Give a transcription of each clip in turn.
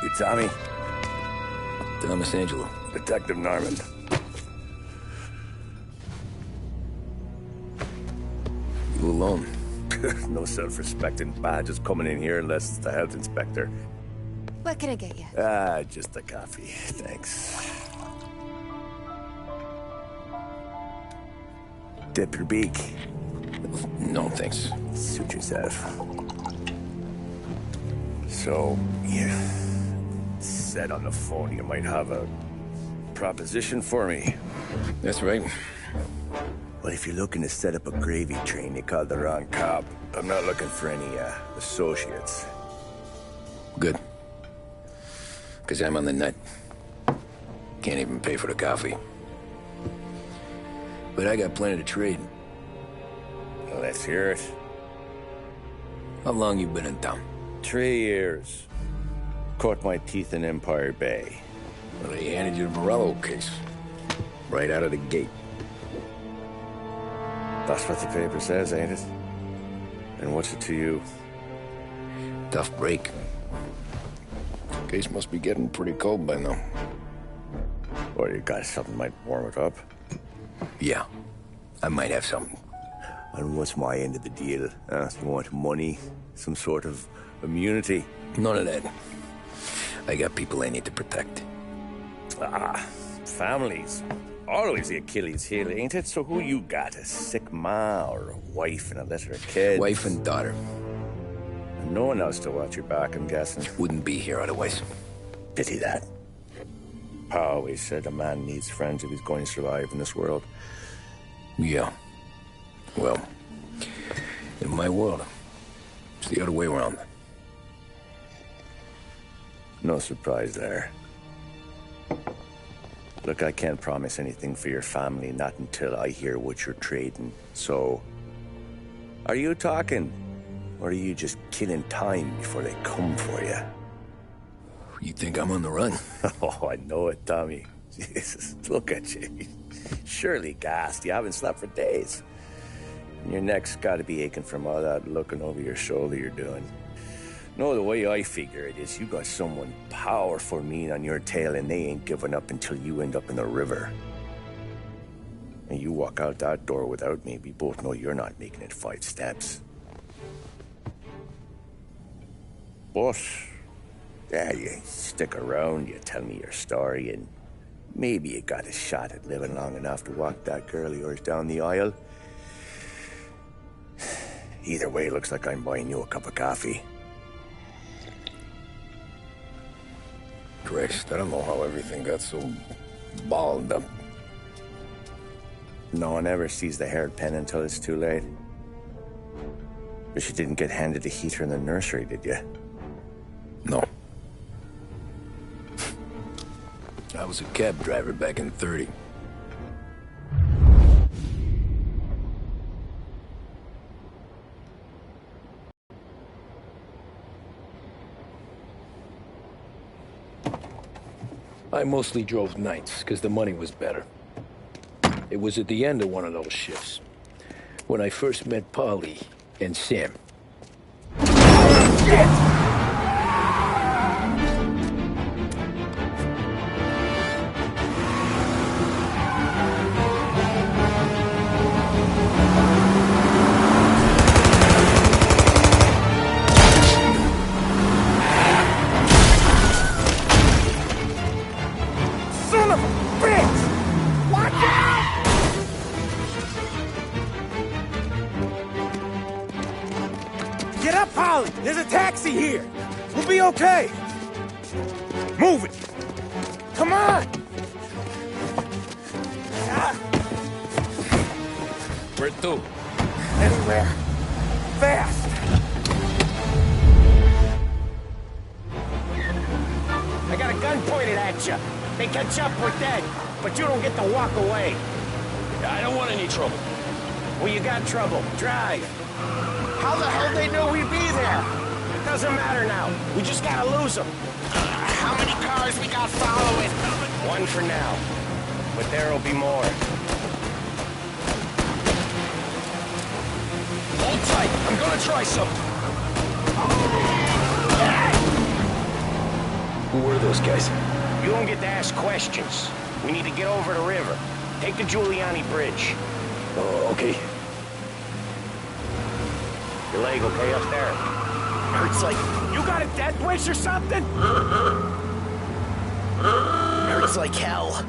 You Tommy? Thomas Angelo. Detective Norman. You alone? No self-respecting badges coming in here unless it's the health inspector. What can I get you? Just a coffee. Thanks. Dip your beak. No, thanks. Suit yourself. So, you said on the phone you might have a proposition for me. That's right. Well, if you're looking to set up a gravy train, you called the wrong cop. I'm not looking for any, associates. Good. Because I'm on the nut. Can't even pay for the coffee. But I got plenty to trade. Well, let's hear it. How long you been in town? 3 years. Caught my teeth in Empire Bay. Well, they handed you the Morello case. Right out of the gate. That's what the paper says, ain't it? And what's it to you? Tough break. Case must be getting pretty cold by now. Or you got something might warm it up? Yeah, I might have something. And what's my end of the deal? You want money? Some sort of immunity? None of that. I got people I need to protect. Families. Always the Achilles heel, ain't it? So who you got? A sick ma or a wife and a litter of kids? Wife and daughter. And no one else to watch your back, I'm guessing. Wouldn't be here otherwise. Pity that. Pa always said a man needs friends if he's going to survive in this world. Yeah. Well, in my world, it's the other way around. No surprise there. Look, I can't promise anything for your family, not until I hear what you're trading. So, are you talking? Or are you just killing time before they come for you? You think I'm on the run? Oh, I know it, Tommy. Jesus, look at you. Surely gassed. You haven't slept for days. And your neck's got to be aching from all that looking over your shoulder you're doing. No, the way I figure it is you got someone powerful mean on your tail and they ain't giving up until you end up in the river. And you walk out that door without me, we both know you're not making it 5 steps. But, yeah, you stick around, you tell me your story, and maybe you got a shot at living long enough to walk that girl of yours down the aisle. Either way, looks like I'm buying you a cup of coffee. Christ, I don't know how everything got so balled up. No one ever sees the hairpin until it's too late. But you didn't get handed a heater in the nursery, did you? No. I was a cab driver back in '30. I mostly drove nights, because the money was better. It was at the end of one of those shifts, when I first met Polly and Sam. Shit! Get up, Holly! There's a taxi here! We'll be okay! Move it! Come on! Where to? Anywhere. Fast! I got a gun pointed at you. They catch up, we're dead. But you don't get to walk away. I don't want any trouble. Well, you got trouble. Drive. How the hell they know we'd be there? It doesn't matter now. We just gotta lose them. How many cars we got following? One for now. But there'll be more. Hold tight. I'm gonna try something. Who were those guys? You don't get to ask questions. We need to get over the river. Take the Giuliani Bridge. Oh, okay. Your leg okay up there? Hurts like... You got a death wish or something? Hurts like hell.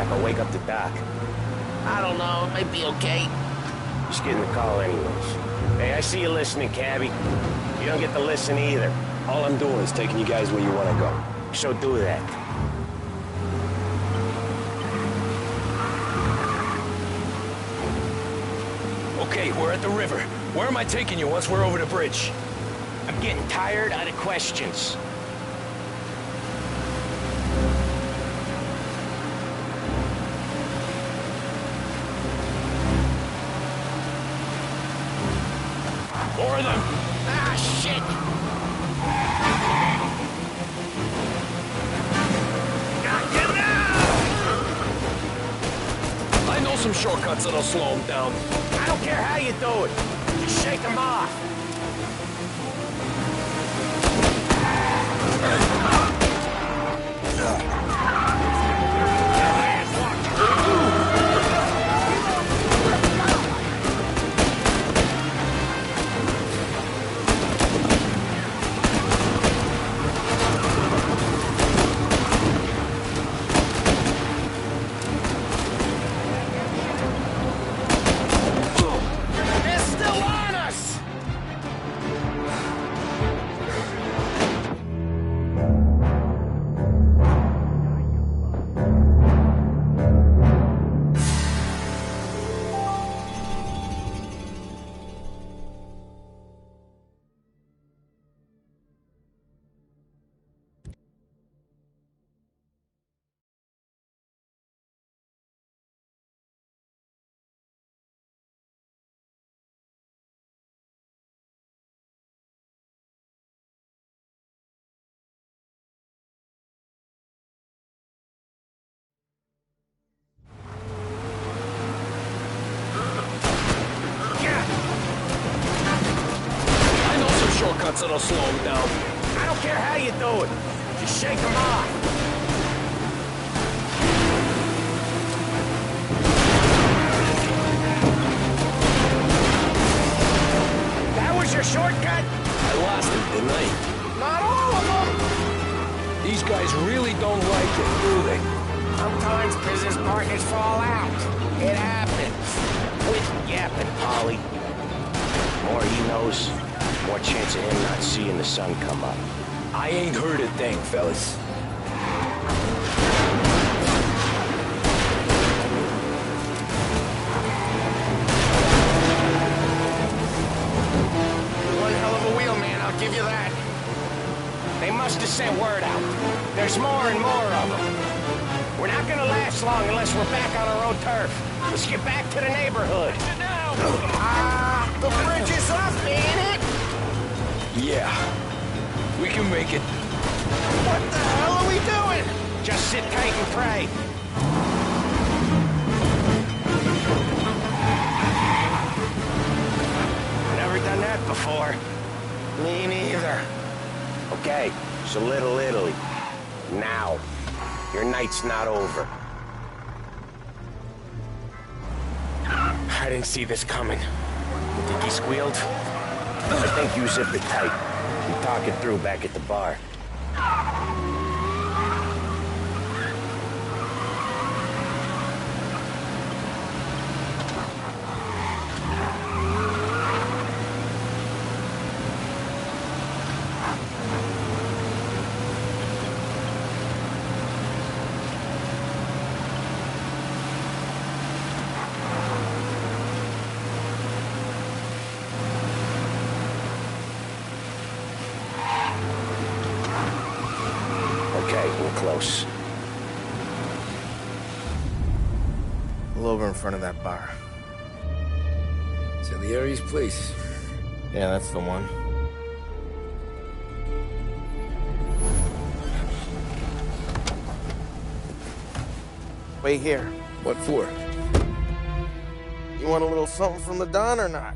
back, I'll wake up the doc. I don't know, it might be okay. Just getting the call anyways. Hey, I see you listening, cabbie. You don't get to listen either. All I'm doing is taking you guys where you want to go. So do that. Okay, we're at the river. Where am I taking you once we're over the bridge? I'm getting tired of the questions. More of them! Ah, shit! Got you now! I know some shortcuts that'll slow them down. I don't care how you do it. Just shake them off. Shortcuts that'll slow them down. I don't care how you do it. Just shake them off. That was your shortcut? I lost it, didn't I? Not all of them. These guys really don't like it, do they? Sometimes business partners fall out. It happens. Quit yapping, Polly. More he knows, more chance of him not seeing the sun come up. I ain't heard a thing, fellas. One hell of a wheel, man, I'll give you that. They must have sent word out. There's more and more of them. We're not gonna last long unless we're back on our own turf. Let's get back to the neighborhood. The bridge is up, ain't it? Yeah. We can make it. What the hell are we doing? Just sit tight and pray. Never done that before. Me neither. Okay, so Little Italy. Now. Your night's not over. I didn't see this coming. You think he squealed? I think you zipped it tight. We talk it through back at the bar. Close. Pull over in front of that bar. Salieri's place. Yeah, that's the one. Wait here. What for? You want a little something from the Don or not?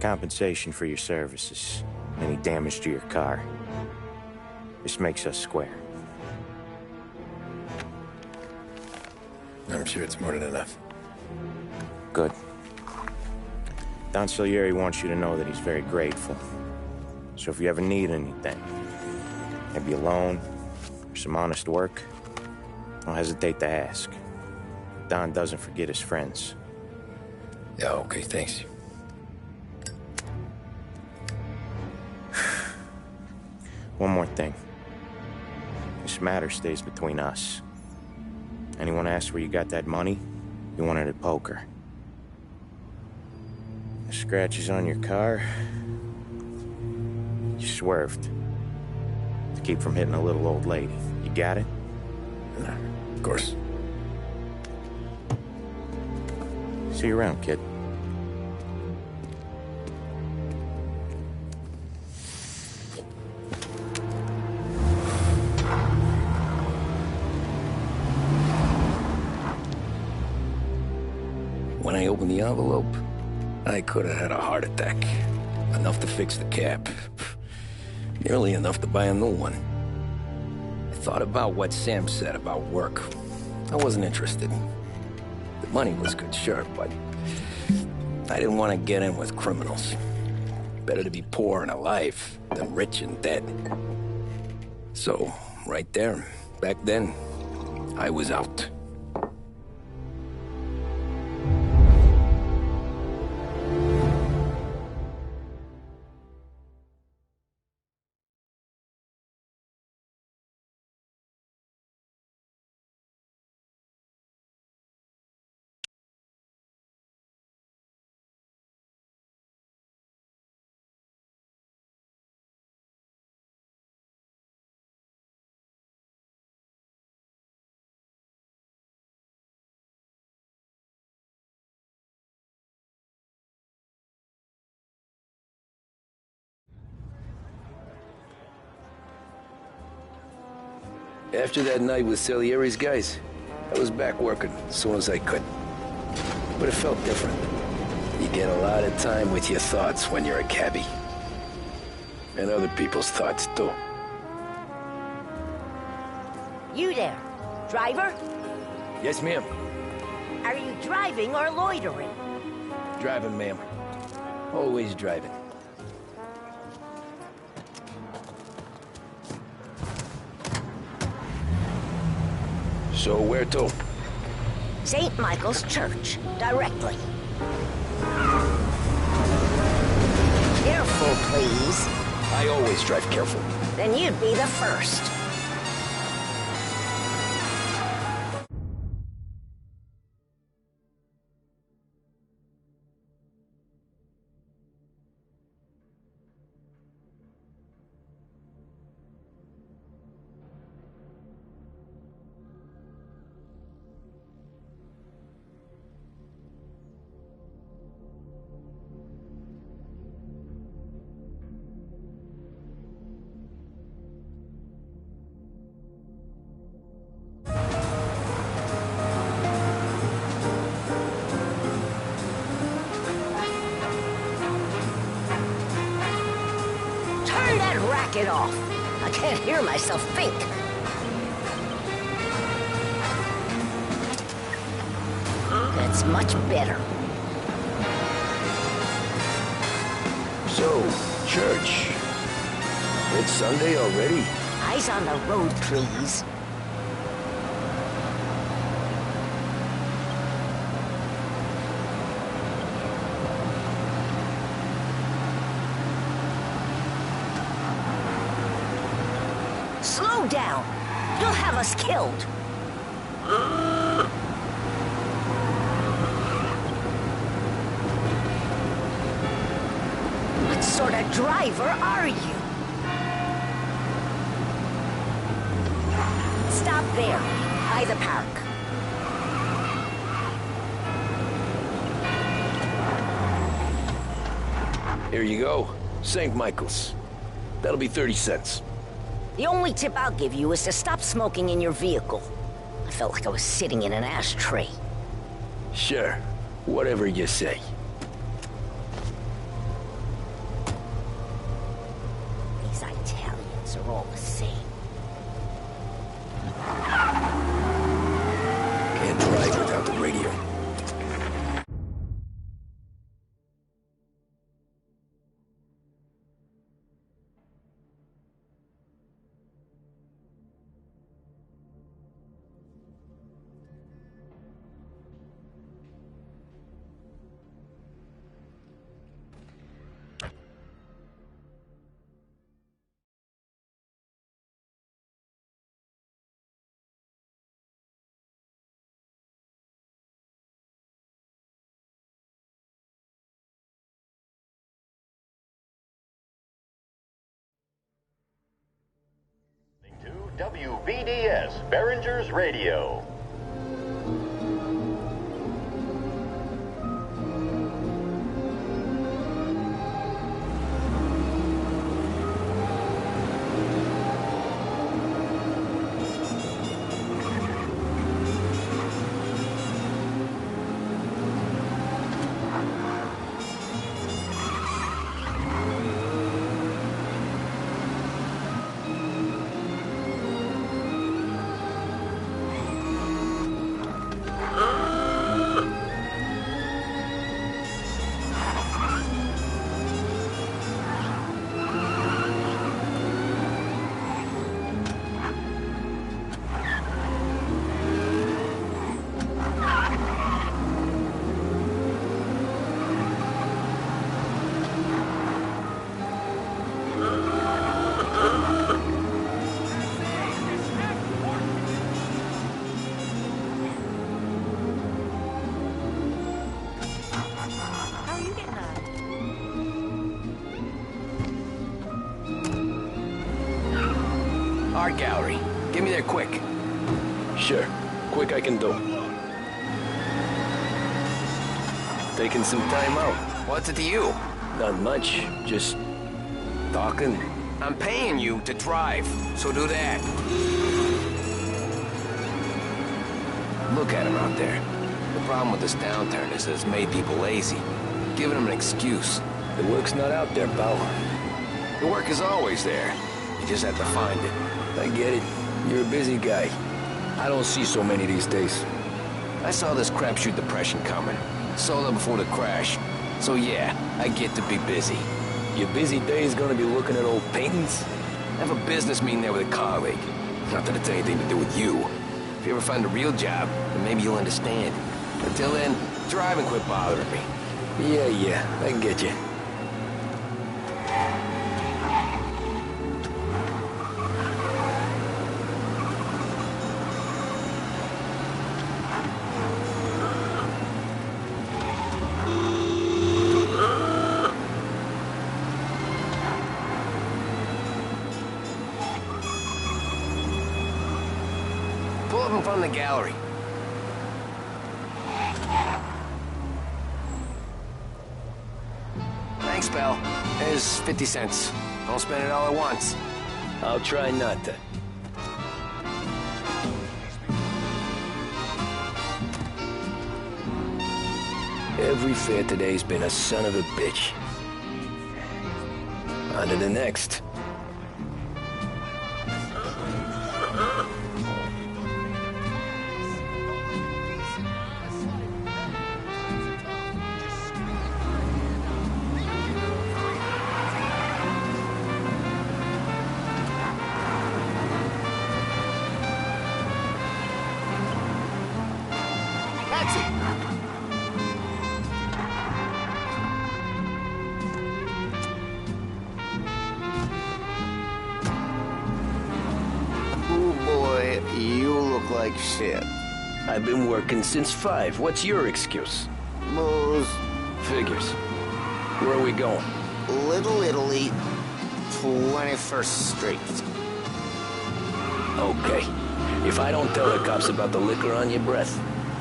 Compensation for your services. Any damage to your car. This makes us square. I'm sure it's more than enough. Good. Don Salieri wants you to know that he's very grateful. So if you ever need anything, maybe a loan, or some honest work, don't hesitate to ask. Don doesn't forget his friends. Yeah, okay, thanks. One more thing. This matter stays between us. Anyone asks where you got that money, you won it at poker. The scratches on your car, you swerved to keep from hitting a little old lady. You got it? Of course. See you around, kid. When I opened the envelope, I could have had a heart attack. Enough to fix the cap. Nearly enough to buy a new one. I thought about what Sam said about work. I wasn't interested. The money was good, sure, but I didn't want to get in with criminals. Better to be poor and alive than rich and dead. So, right there, back then, I was out. After that night with Salieri's guys, I was back working as soon as I could. But it felt different. You get a lot of time with your thoughts when you're a cabbie. And other people's thoughts, too. You there, driver? Yes, ma'am. Are you driving or loitering? Driving, ma'am. Always driving. So where to? St. Michael's Church, directly. Careful, please. I always drive careful. Then you'd be the first. It off. I can't hear myself think. That's much better. So, church. It's Sunday already? Eyes on the road, please. Slow down. You'll have us killed. What sort of driver are you? Stop there, by the park. Here you go. St. Michael's. That'll be 30 cents. The only tip I'll give you is to stop smoking in your vehicle. I felt like I was sitting in an ashtray. Sure. Whatever you say. These Italians are all the same. Can't drive without the radio. WVDS, Behringer's Radio. How are you getting on? Art gallery. Get me there quick. Sure. Quick I can do. Taking some time out. What's it to you? Not much. Just talking. I'm paying you to drive, so do that. Look at him out there. The problem with this downturn is that it's made people lazy. Giving them an excuse. The work's not out there, pal. The work is always there. You just have to find it. I get it. You're a busy guy. I don't see so many these days. I saw this crapshoot depression coming. Sold it before the crash. So yeah, I get to be busy. Your busy day is gonna be looking at old paintings? I have a business meeting there with a colleague. Not that it's anything to do with you. If you ever find a real job, then maybe you'll understand. Until then, drive and quit bothering me. Yeah, I get you. Pull up in front of the gallery. Thanks, pal. Here's 50 cents. Don't spend it all at once. I'll try not to. Every fare today's been a son of a bitch. On to the next. Taxi! Oh boy, you look like shit. I've been working since 5. What's your excuse? Booze. Figures. Where are we going? Little Italy, 21st Street. Okay. If I don't tell the cops about the liquor on your breath,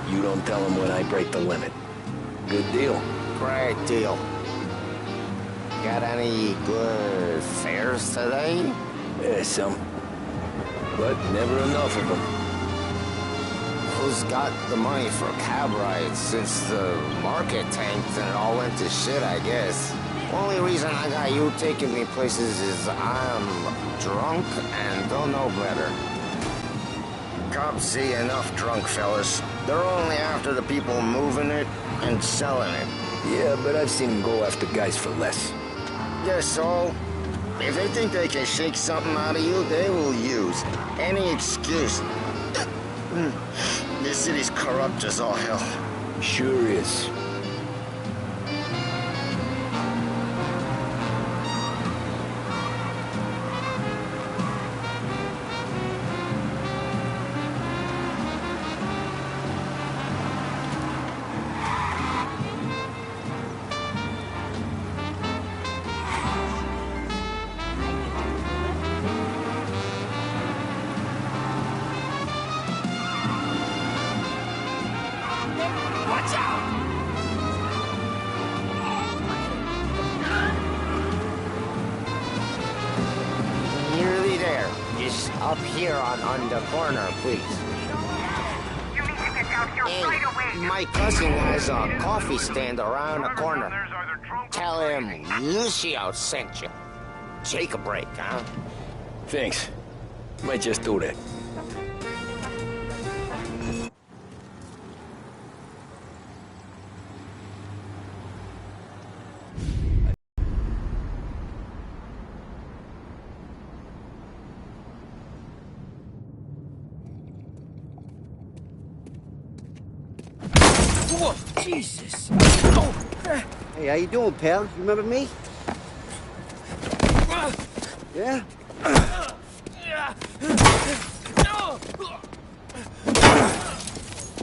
you don't tell them when I break the limit. Good deal. Great deal. Got any good fares today? Yeah, some. But never enough of them. Who's got the money for cab rides since the market tanked and it all went to shit, I guess? Only reason I got you taking me places is I'm drunk and don't know better. Cops see enough drunk fellas. They're only after the people moving it and selling it. Yeah, but I've seen him go after guys for less. Guess so. If they think they can shake something out of you, they will use any excuse. This city's corrupt as all hell. Sure is. Watch out! Nearly there. Just up here on the corner, please. You need to get down here right away. My cousin has a coffee stand around the corner. Tell him Lucio sent you. Take a break, huh? Thanks. Might just do that. Whoa, Jesus! Hey, how you doing, pal? You remember me? Yeah?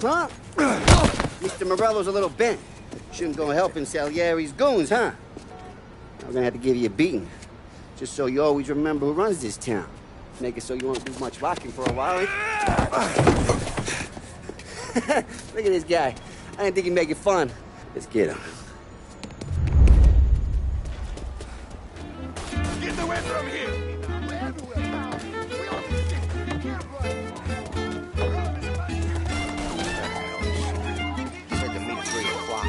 Huh? Mr. Morello's a little bent. Shouldn't go helping Salieri's goons, huh? I'm gonna have to give you a beating. Just so you always remember who runs this town. Make it so you won't do much rocking for a while. Look at this guy. I didn't think he'd make it fun. Let's get him. Get away from here! Said to meet 3 o'clock.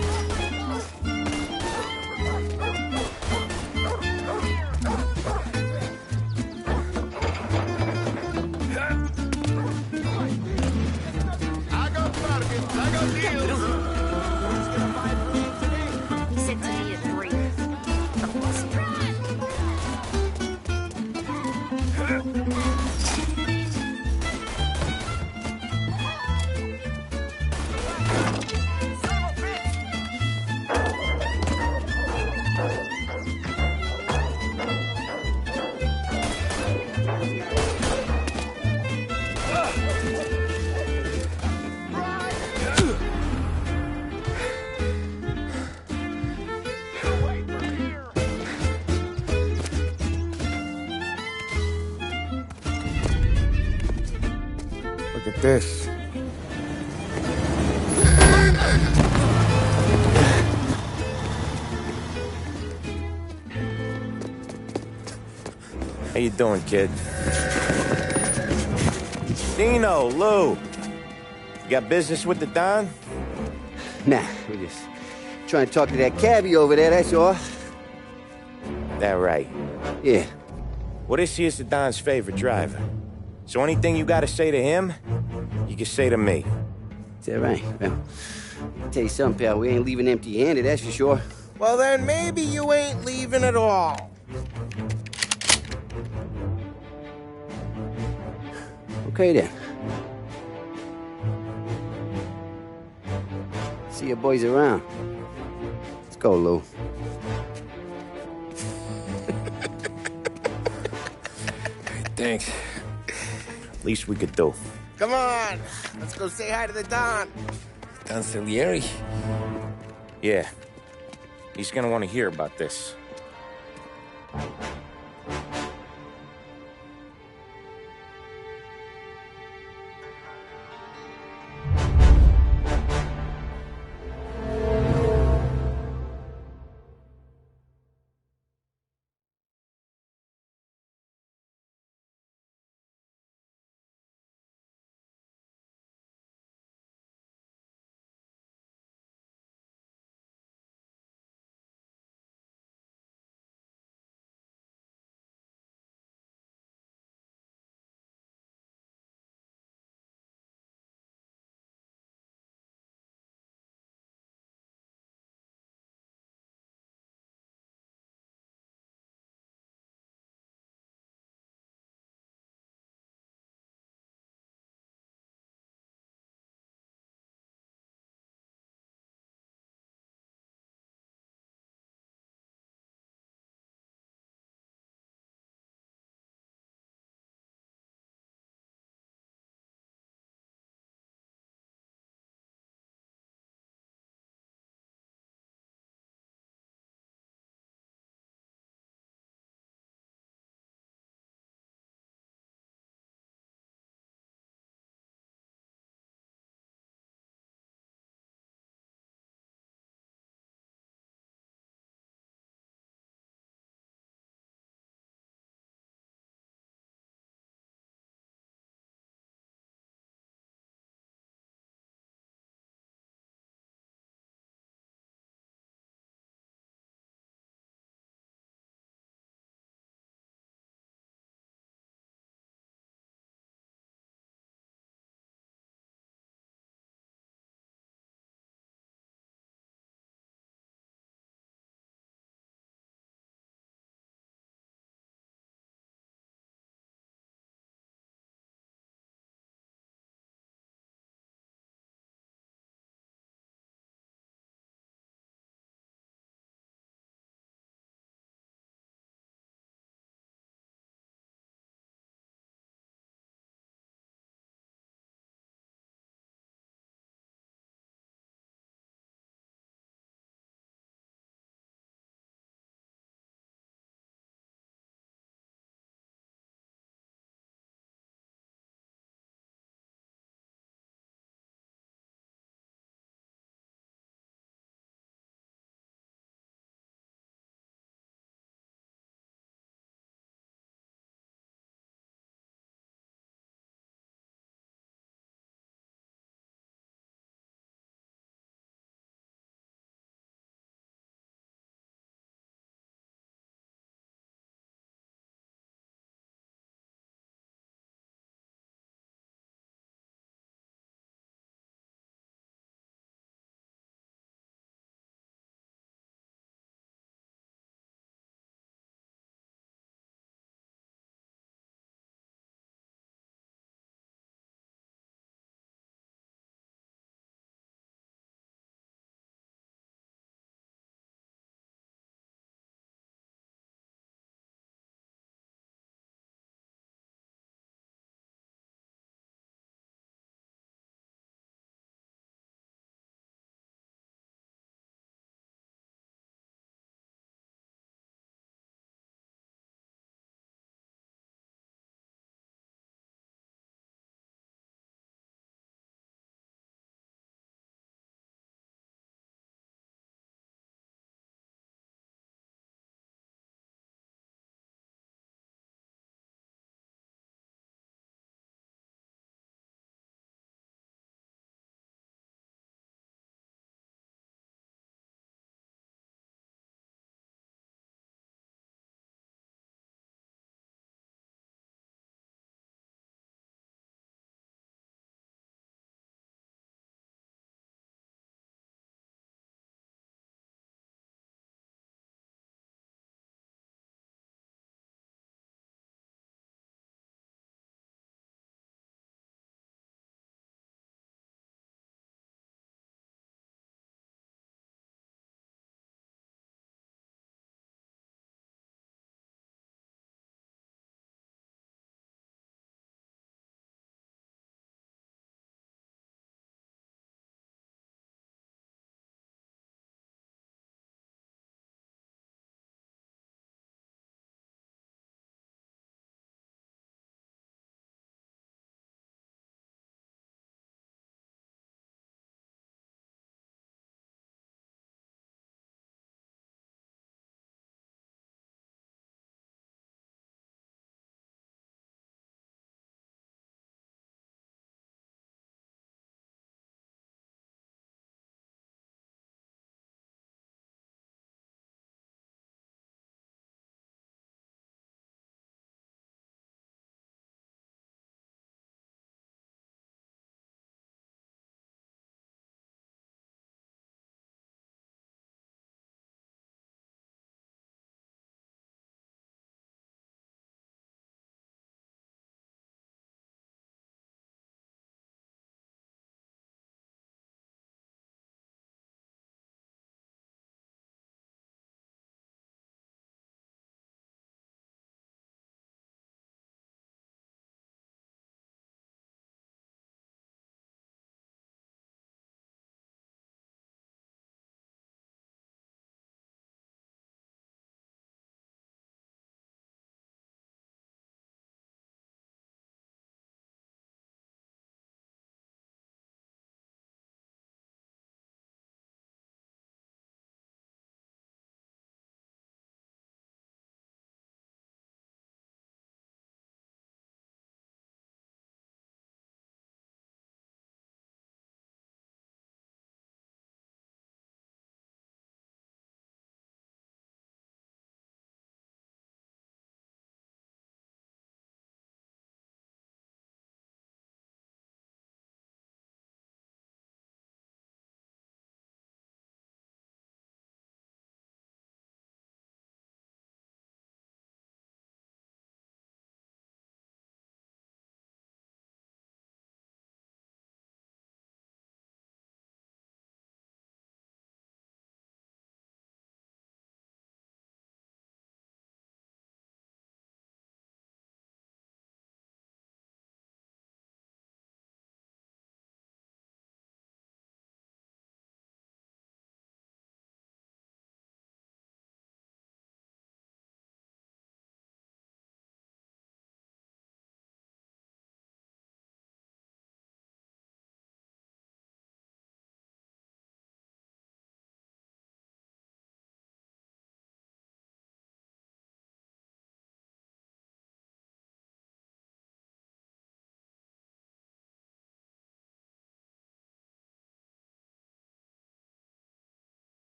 I got bargains, I got deals. He said to me at 3. Look at this. How you doing, kid? Dino, Lou. You got business with the Don? Nah, we're just trying to talk to that cabbie over there, that's all. That right. Yeah. Well, this here's the Don's favorite driver. So anything you gotta say to him, you can say to me. Is that right? Well, I'll tell you something, pal. We ain't leaving empty-handed, that's for sure. Well, then maybe you ain't leaving at all. Okay, then. See your boys around. Let's go, Lou. Thanks. Least we could do. Come on, let's go say hi to the Don. Don Salieri? Yeah. He's gonna want to hear about this.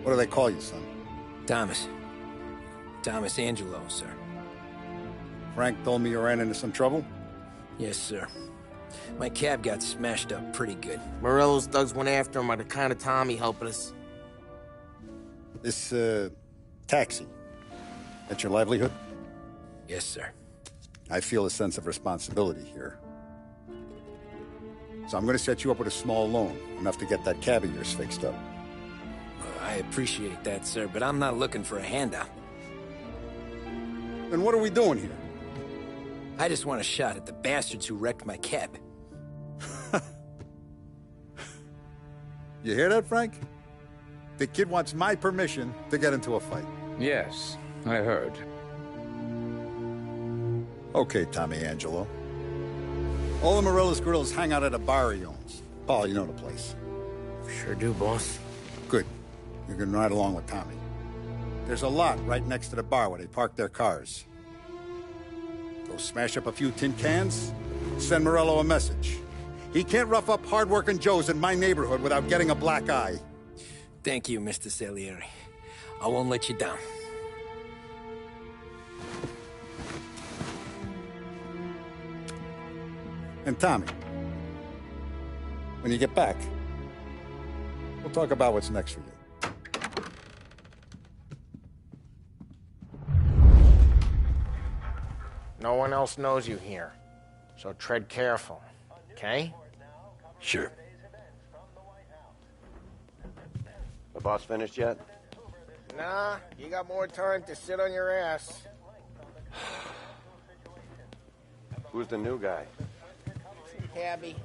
What do they call you, son? Thomas. Thomas Angelo, sir. Frank told me you ran into some trouble? Yes, sir. My cab got smashed up pretty good. Morello's thugs went after him by the kind of Tommy helping us. This, taxi. That's your livelihood? Yes, sir. I feel a sense of responsibility here. So I'm gonna set you up with a small loan, enough to get that cab of yours fixed up. I appreciate that, sir, but I'm not looking for a handout. Then what are we doing here? I just want a shot at the bastards who wrecked my cab. You hear that, Frank? The kid wants my permission to get into a fight. Yes, I heard. Okay, Tommy Angelo. All the Morello's girls hang out at a bar he owns. Paul, you know the place. Sure do, boss. Good. You can ride along with Tommy. There's a lot right next to the bar where they park their cars. Go smash up a few tin cans, send Morello a message. He can't rough up hard-working Joes in my neighborhood without getting a black eye. Thank you, Mr. Salieri. I won't let you down. And Tommy, when you get back, we'll talk about what's next for you. No one else knows you here, so tread careful, okay? Sure. The boss finished yet? Nah, you got more time to sit on your ass. Who's the new guy? Cabby,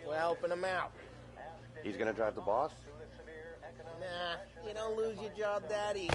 we're helping him out. He's gonna drive the boss? Nah, you don't lose your job that easy.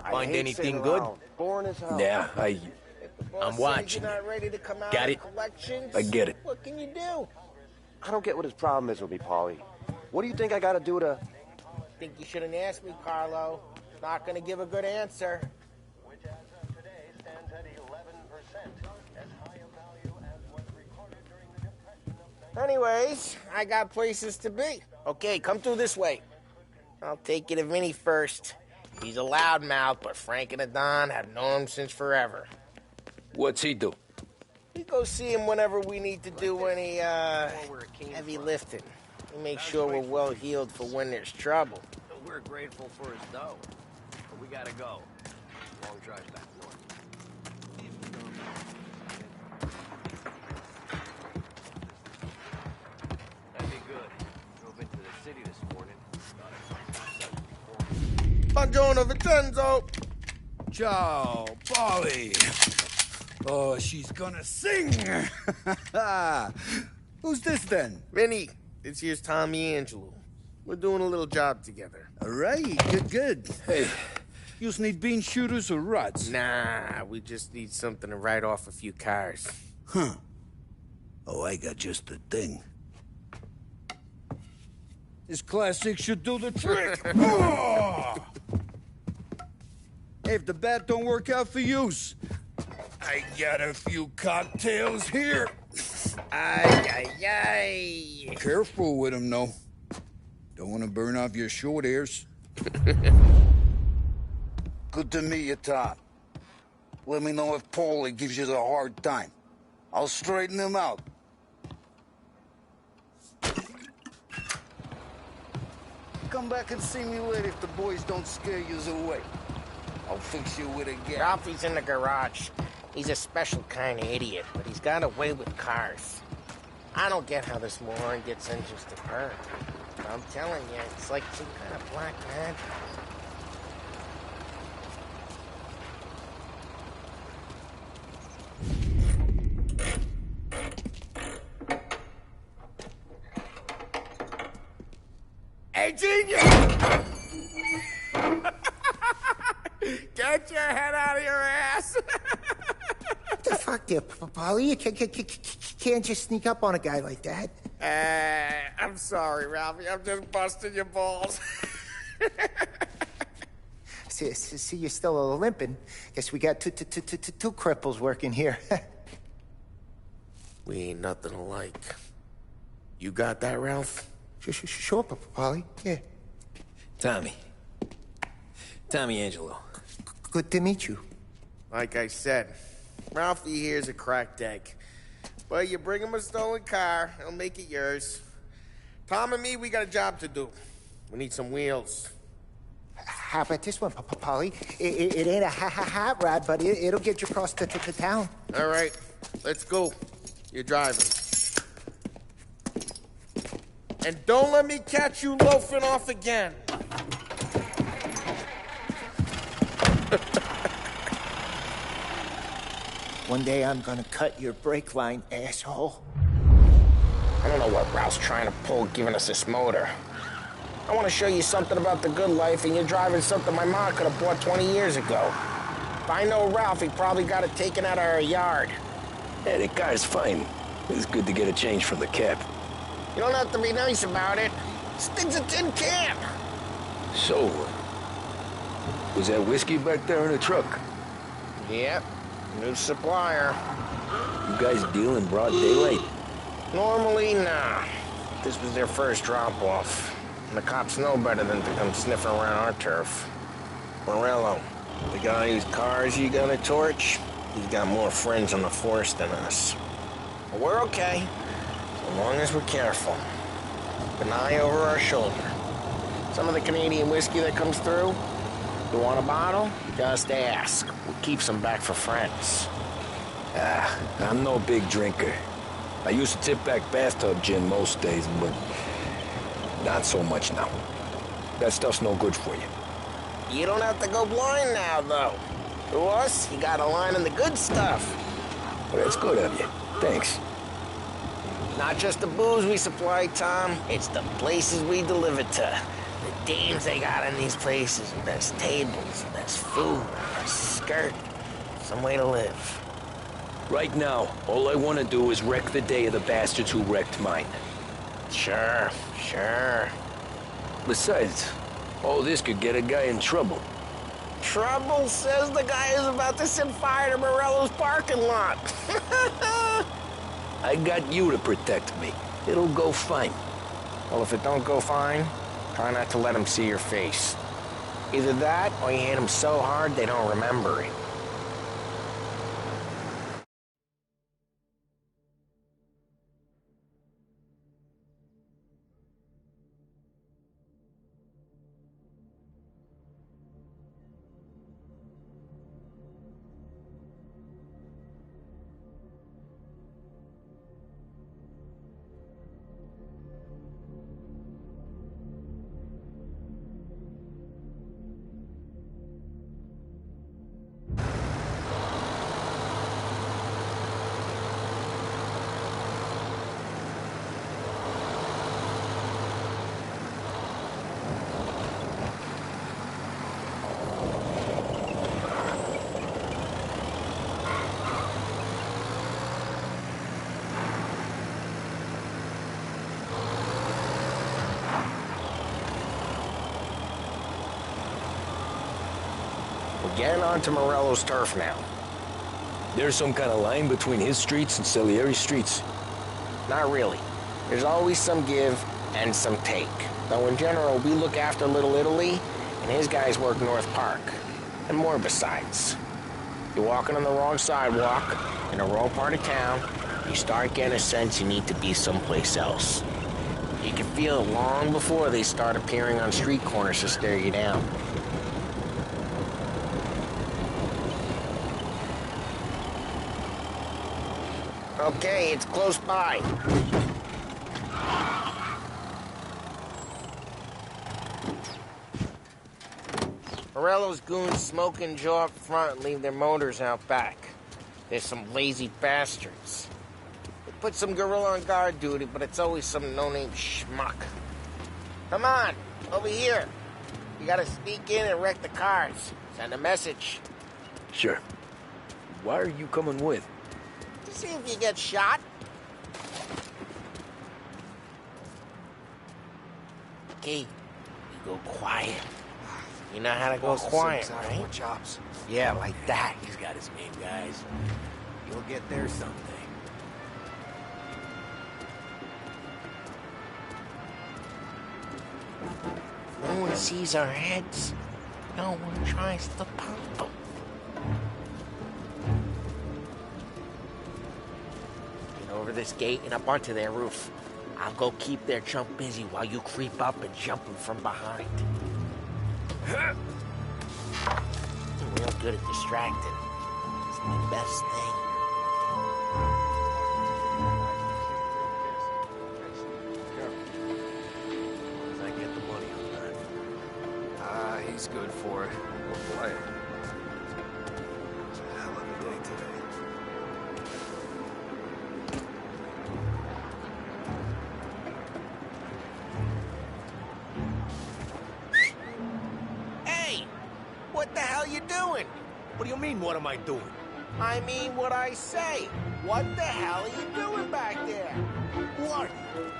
Find anything good? Boring as hell. Yeah, I'm watching. You're not ready to come out Got of it? collections? I get it. What can you do? I don't get what his problem is with me, Paulie. What do you think I gotta do to... Think you shouldn't ask me, Carlo. Not gonna give a good answer. Which as of today stands at 11%, as high a value as was recorded during the Depression of... Anyways, I got places to be. Okay, come through this way. I'll take you to Vinny first. He's a loudmouth, but Frank and the Don have known him since forever. What's he do? We go see him whenever we need to do any, heavy lifting. We make sure we're well healed for when there's trouble. We're grateful for his dough, but we gotta go. Long drive back north. That'd be good. Drove into the city this morning. Buongiorno, Vincenzo! Ciao, Polly. Oh, she's gonna sing. Who's this then? Vinny, this here's Tommy Angelo. We're doing a little job together. All right, good. Hey, you just need bean shooters or rods? Nah, we just need something to write off a few cars. Huh. Oh, I got just the thing. This classic should do the trick. Oh! Hey, if the bat don't work out for use, I got a few cocktails here. Ay. Careful with them, though. Don't want to burn off your short hairs. Good to meet you, Tom. Let me know if Paulie gives you the hard time. I'll straighten him out. Come back and see me later if the boys don't scare you away. I'll fix you with a gap. Ralphie's in the garage. He's a special kind of idiot, but he's got a way with cars. I don't get how this moron gets engines to burn. I'm telling you, it's like some kind of black magic. Hey, genius! Get your head out of your ass! What the fuck there, Paulie? You can't just sneak up on a guy like that. I'm sorry, Ralphie. I'm just busting your balls. See, you're still limping. Guess we got two cripples working here. We ain't nothing alike. You got that, Ralph? Sure, Paulie. Yeah. Tommy Angelo. Good to meet you. Like I said, Ralphie here's a cracked egg. But you bring him a stolen car, he'll make it yours. Tom and me, we got a job to do. We need some wheels. How about this one, Paulie? It ain't a hot rod, but it'll get you across to town. All right, let's go. You're driving. And don't let me catch you loafing off again. One day I'm gonna cut your brake line, asshole. I don't know what Ralph's trying to pull giving us this motor. I want to show you something about the good life, and you're driving something my mom could have bought 20 years ago. If I know Ralph, he probably got it taken out of our yard. Yeah, the car's fine. It's good to get a change from the cap. You don't have to be nice about it. This thing's a tin can. So, was that whiskey back there in the truck? Yep, new supplier. You guys deal in broad daylight? Normally, nah. This was their first drop-off. And the cops know better than to come sniffing around our turf. Morello, the guy whose cars you gonna torch, he's got more friends on the force than us. But we're okay, as long as we're careful. Keep an eye over our shoulder. Some of the Canadian whiskey that comes through, you want a bottle? Just ask. We'll keep some back for friends. I'm no big drinker. I used to tip back bathtub gin most days, but not so much now. That stuff's no good for you. You don't have to go blind now, though. To us, you got a line in the good stuff. Well, that's good of you. Thanks. Not just the booze we supply, Tom. It's the places we deliver to. The dames they got in these places. Best tables, best food, best skirt. Some way to live. Right now, all I want to do is wreck the day of the bastards who wrecked mine. Sure. Besides, all this could get a guy in trouble. Trouble says the guy is about to set fire to Morello's parking lot. I got you to protect me. It'll go fine. Well, if it don't go fine, try not to let them see your face. Either that, or you hit them so hard they don't remember it. We're getting onto Morello's turf now. There's some kind of line between his streets and Salieri's streets? Not really. There's always some give and some take. Though in general, we look after Little Italy, and his guys work North Park. And more besides. You're walking on the wrong sidewalk, in the wrong part of town, you start getting a sense you need to be someplace else. You can feel it long before they start appearing on street corners to stare you down. Okay, it's close by. Morello's goons smoke and jaw up front and leave their motors out back. There's some lazy bastards. They put some gorilla on guard duty, but it's always some no-name schmuck. Come on, Over here. You gotta sneak in and wreck the cars. Send a message. Sure. Why are you coming with? To see if you get shot. Okay, you go quiet. You know how to go quiet, right? More chops. Yeah, like that. He's got his game, guys. You'll get there someday. No one sees our heads. No one tries to pump them. Get over this gate and up onto their roof. I'll go keep their chump busy while you creep up and jump him from behind. I'm real good at distracting. It's my best thing. As I get the money on that. He's good for it. We'll play it. It's a hell of a day today. Hey! What the hell you doing? What do you mean, what am I doing? I mean what I say. What the hell are you doing back there? What?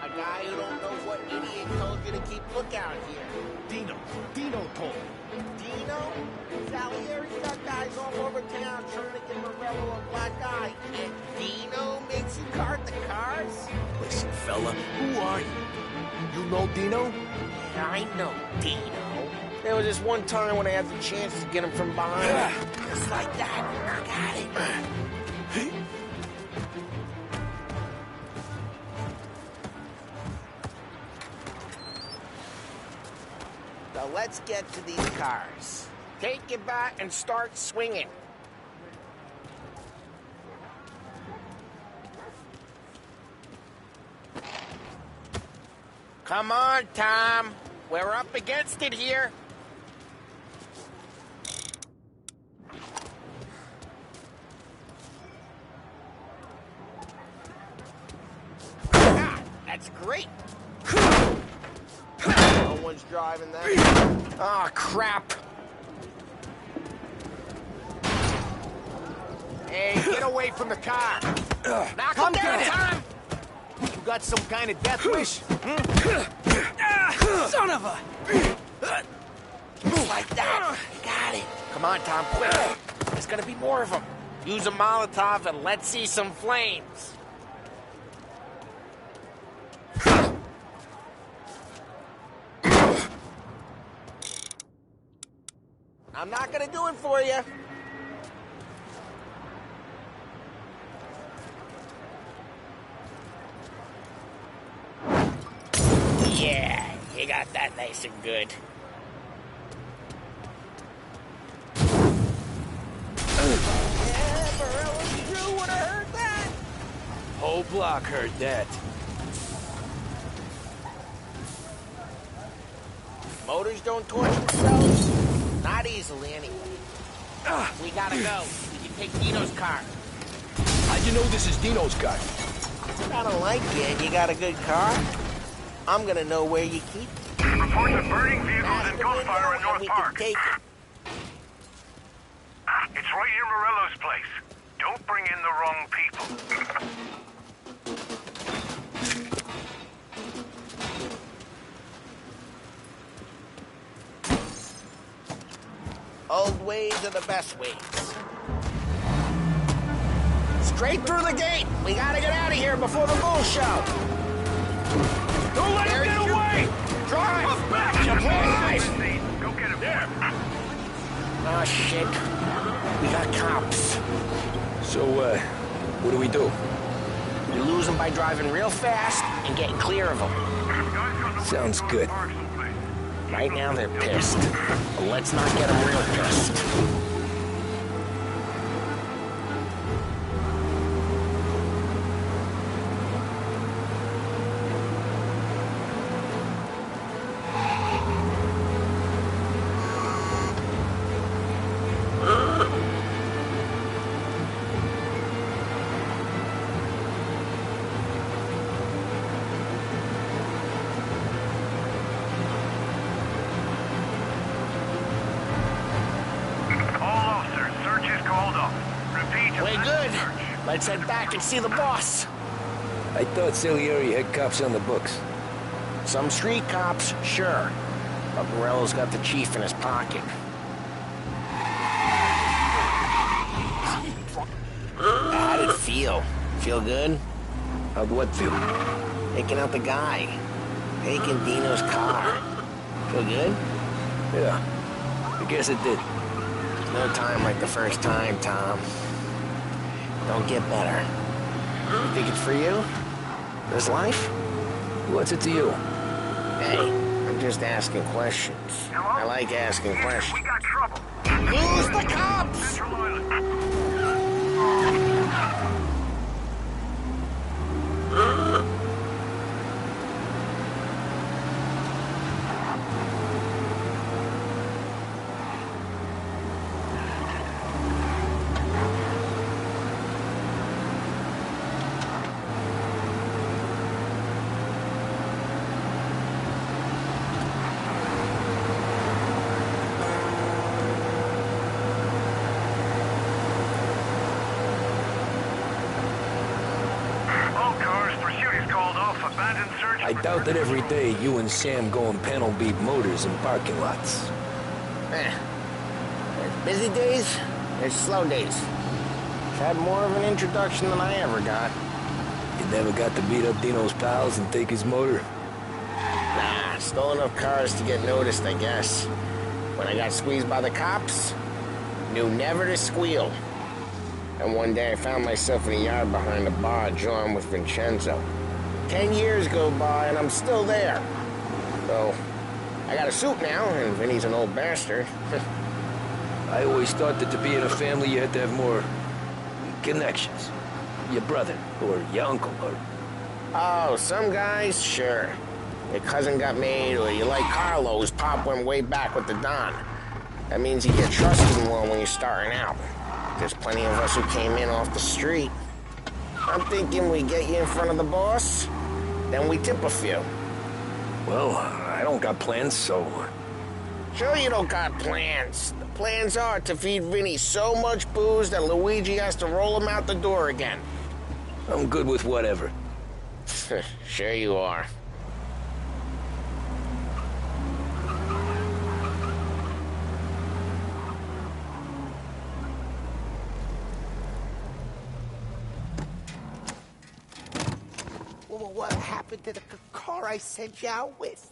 A guy who don't know what idiot told you to keep lookout here. Dino told me. Dino? Salieri's got guys all over town trying to get Morello a black eye. And Dino makes you cart the cars? Listen, fella, who are you? You know Dino? Yeah, I know Dino. There was this one time when I had the chance to get him from behind. Just like that. I got it. So let's get to these cars. Take your bat and start swinging. Come on, Tom. We're up against it here. Ah, that's great. No one's driving that. Ah, crap. Hey, get away from the car. Knock him down, Tom. You got some kind of death wish? Son of a... Just like that. Got it. Come on, Tom, quick. There's gonna be more of them. Use a Molotov and let's see some flames. I'm not gonna do it for you. Yeah, you got that nice and good. Yeah, Morello's crew would have heard that. Whole block heard that. Motors don't torch themselves. Not easily, anyway. We gotta go. We can take Dino's car. How'd you know this is Dino's car? I don't like you and you got a good car. I'm gonna know where you keep it. Reports of burning vehicles and gunfire in North Park. Take it. It's right near Morello's place. Don't bring in the wrong people. Old ways are the best ways. Straight through the gate. We gotta get out of here before the bull show. Don't let him get away! Drive! Back, you Drive! Go get him. There. Oh, shit. We got cops. So, what do we do? We lose them by driving real fast and getting clear of them. Sounds good. Right now, they're pissed. But let's not get them real pissed. Let's head back and see the boss. I thought Salieri had cops on the books. Some street cops, sure. But Morello's got the chief in his pocket. How did it feel? Feel good? How'd what feel? Taking out the guy. Taking Dino's car. Feel good? Yeah, I guess it did. No time like the first time, Tom. Don't get better. You think it's for you? This life? What's it to you? Hey, I'm just asking questions. Hello? I like asking questions. We got trouble. Lose the cops! Central Island. All cars, pursuit is called off. Abandoned search. I doubt that every day you and Sam go and panel beat motors in parking lots. There's busy days, there's slow days. Had more of an introduction than I ever got. You never got to beat up Dino's pals and take his motor? Nah, stole enough cars to get noticed, I guess. When I got squeezed by the cops, knew never to squeal. And one day I found myself in a yard behind a bar joined with Vincenzo. 10 years go by and I'm still there. So, I got a suit now, and Vinny's an old bastard. I always thought that to be in a family you had to have more connections. Your brother, or your uncle, or... Oh, some guys, sure. Your cousin got made, or you like Carlos, Pop went way back with the Don. That means you get trusted more when you're starting out. There's plenty of us who came in off the street. I'm thinking we get you in front of the boss, then we tip a few. Well, I don't got plans, so... Sure you don't got plans. The plans are to feed Vinny so much booze that Luigi has to roll him out the door again. I'm good with whatever. Sure you are. Well, what happened to the car I sent you out with?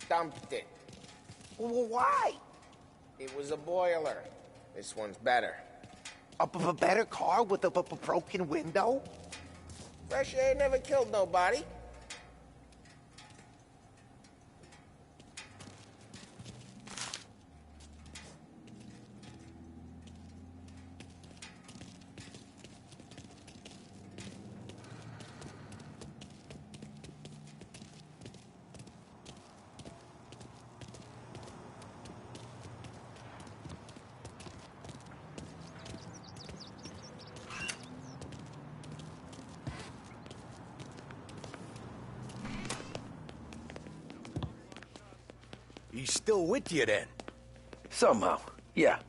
Dumped it. Well, why? It was a boiler. This one's better. A better car with a broken window? Fresh air never killed nobody. He's still with you then? Somehow, yeah.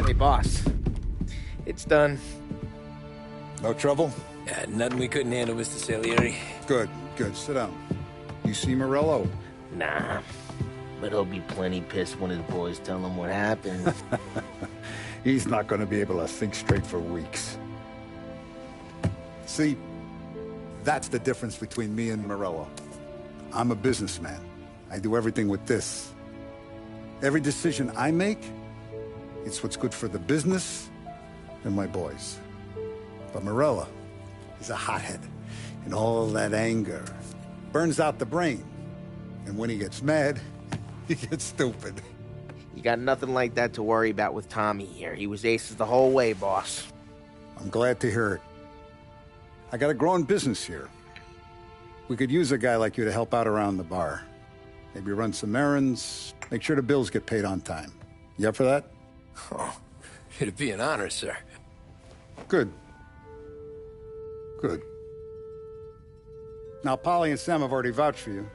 Hey, boss. It's done. No trouble? Yeah, nothing we couldn't handle, Mr. Salieri. Good, good. Sit down. You see Morello? Nah. But he'll be plenty pissed when his boys tell him what happened. He's not going to be able to think straight for weeks. See, that's the difference between me and Morello. I'm a businessman. I do everything with this. Every decision I make, it's what's good for the business and my boys. But Morello is a hothead, and all that anger burns out the brain. And when he gets mad, he gets stupid. You got nothing like that to worry about with Tommy here. He was aces the whole way, boss. I'm glad to hear it. I got a growing business here. We could use a guy like you to help out around the bar. Maybe run some errands, make sure the bills get paid on time. You up for that? Oh, it'd be an honor, sir. Good. Good. Now, Polly and Sam have already vouched for you.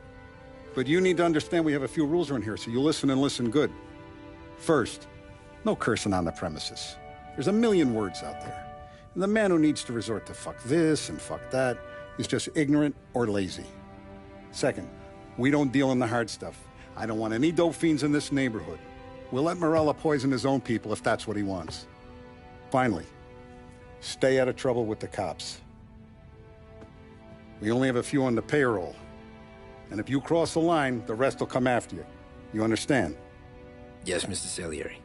But you need to understand we have a few rules around here, so you listen and listen good. First, no cursing on the premises. There's a million words out there. And the man who needs to resort to fuck this and fuck that is just ignorant or lazy. Second, we don't deal in the hard stuff. I don't want any dope fiends in this neighborhood. We'll let Morella poison his own people if that's what he wants. Finally, stay out of trouble with the cops. We only have a few on the payroll. And if you cross the line, the rest will come after you. You understand? Yes, Mr. Salieri.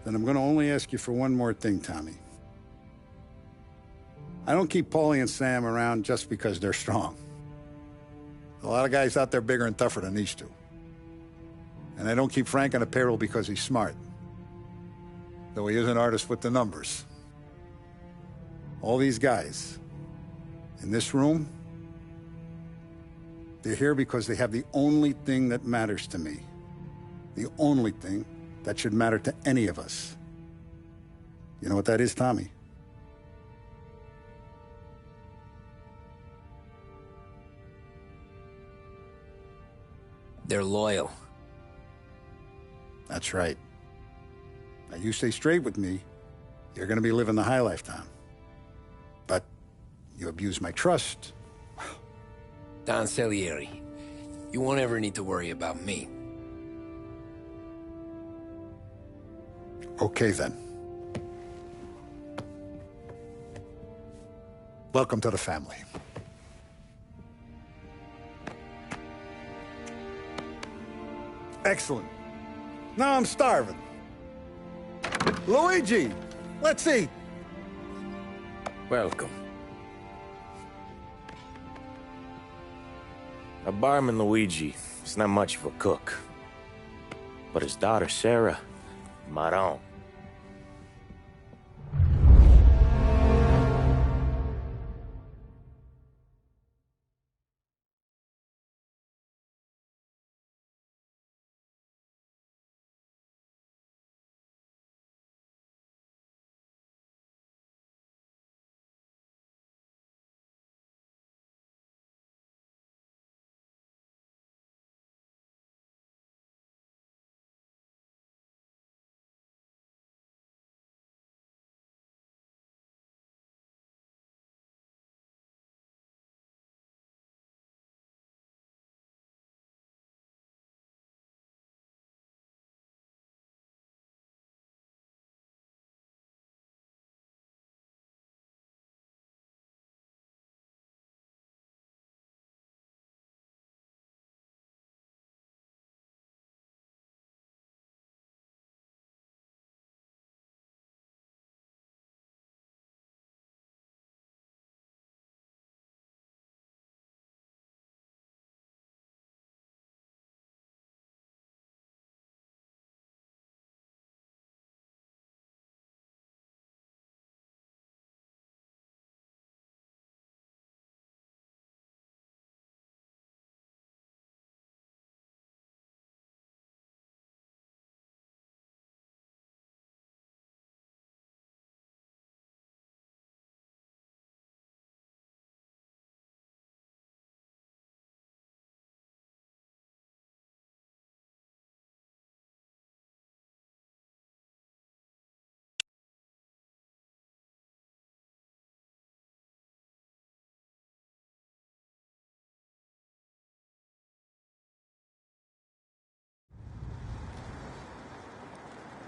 Then I'm going to only ask you for one more thing, Tommy. I don't keep Paulie and Sam around just because they're strong. A lot of guys out there bigger and tougher than these two. And I don't keep Frank on the payroll because he's smart. Though he is an artist with the numbers. All these guys in this room, they're here because they have the only thing that matters to me. The only thing that should matter to any of us. You know what that is, Tommy? They're loyal. That's right. Now, you stay straight with me, you're gonna be living the high life, Tom. But you abuse my trust. Don Salieri, you won't ever need to worry about me. Okay, then. Welcome to the family. Excellent. Now I'm starving. Luigi, let's eat. Welcome. A barman Luigi is not much of a cook. But his daughter Sarah, Maron.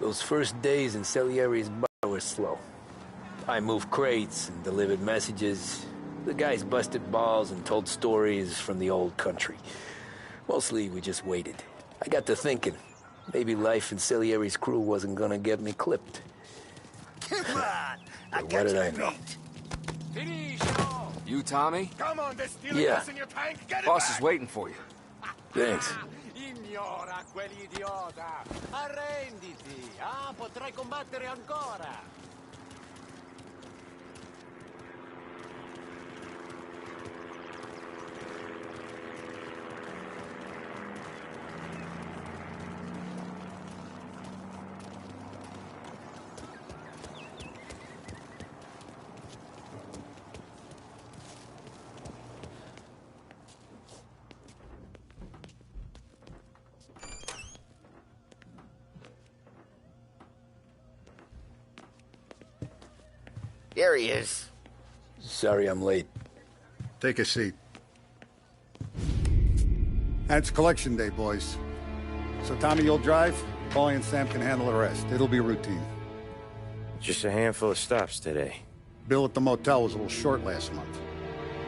Those first days in Salieri's bar were slow. I moved crates and delivered messages. The guys busted balls and told stories from the old country. Mostly, we just waited. I got to thinking, maybe life in Salieri's crew wasn't gonna get me clipped. Come on! I But got what did you I know? beat. You, Tommy? Come on, there's still Yeah. gas in your tank. Get it Boss back. is waiting for you. Thanks. Ignora quell'idiota! Arrenditi! Ah, potrai combattere ancora! Here he is. Sorry I'm late. Take a seat. And it's collection day, boys. So Tommy, you'll drive. Paulie and Sam can handle the rest. It'll be routine. Just a handful of stops today. Bill at the motel was a little short last month.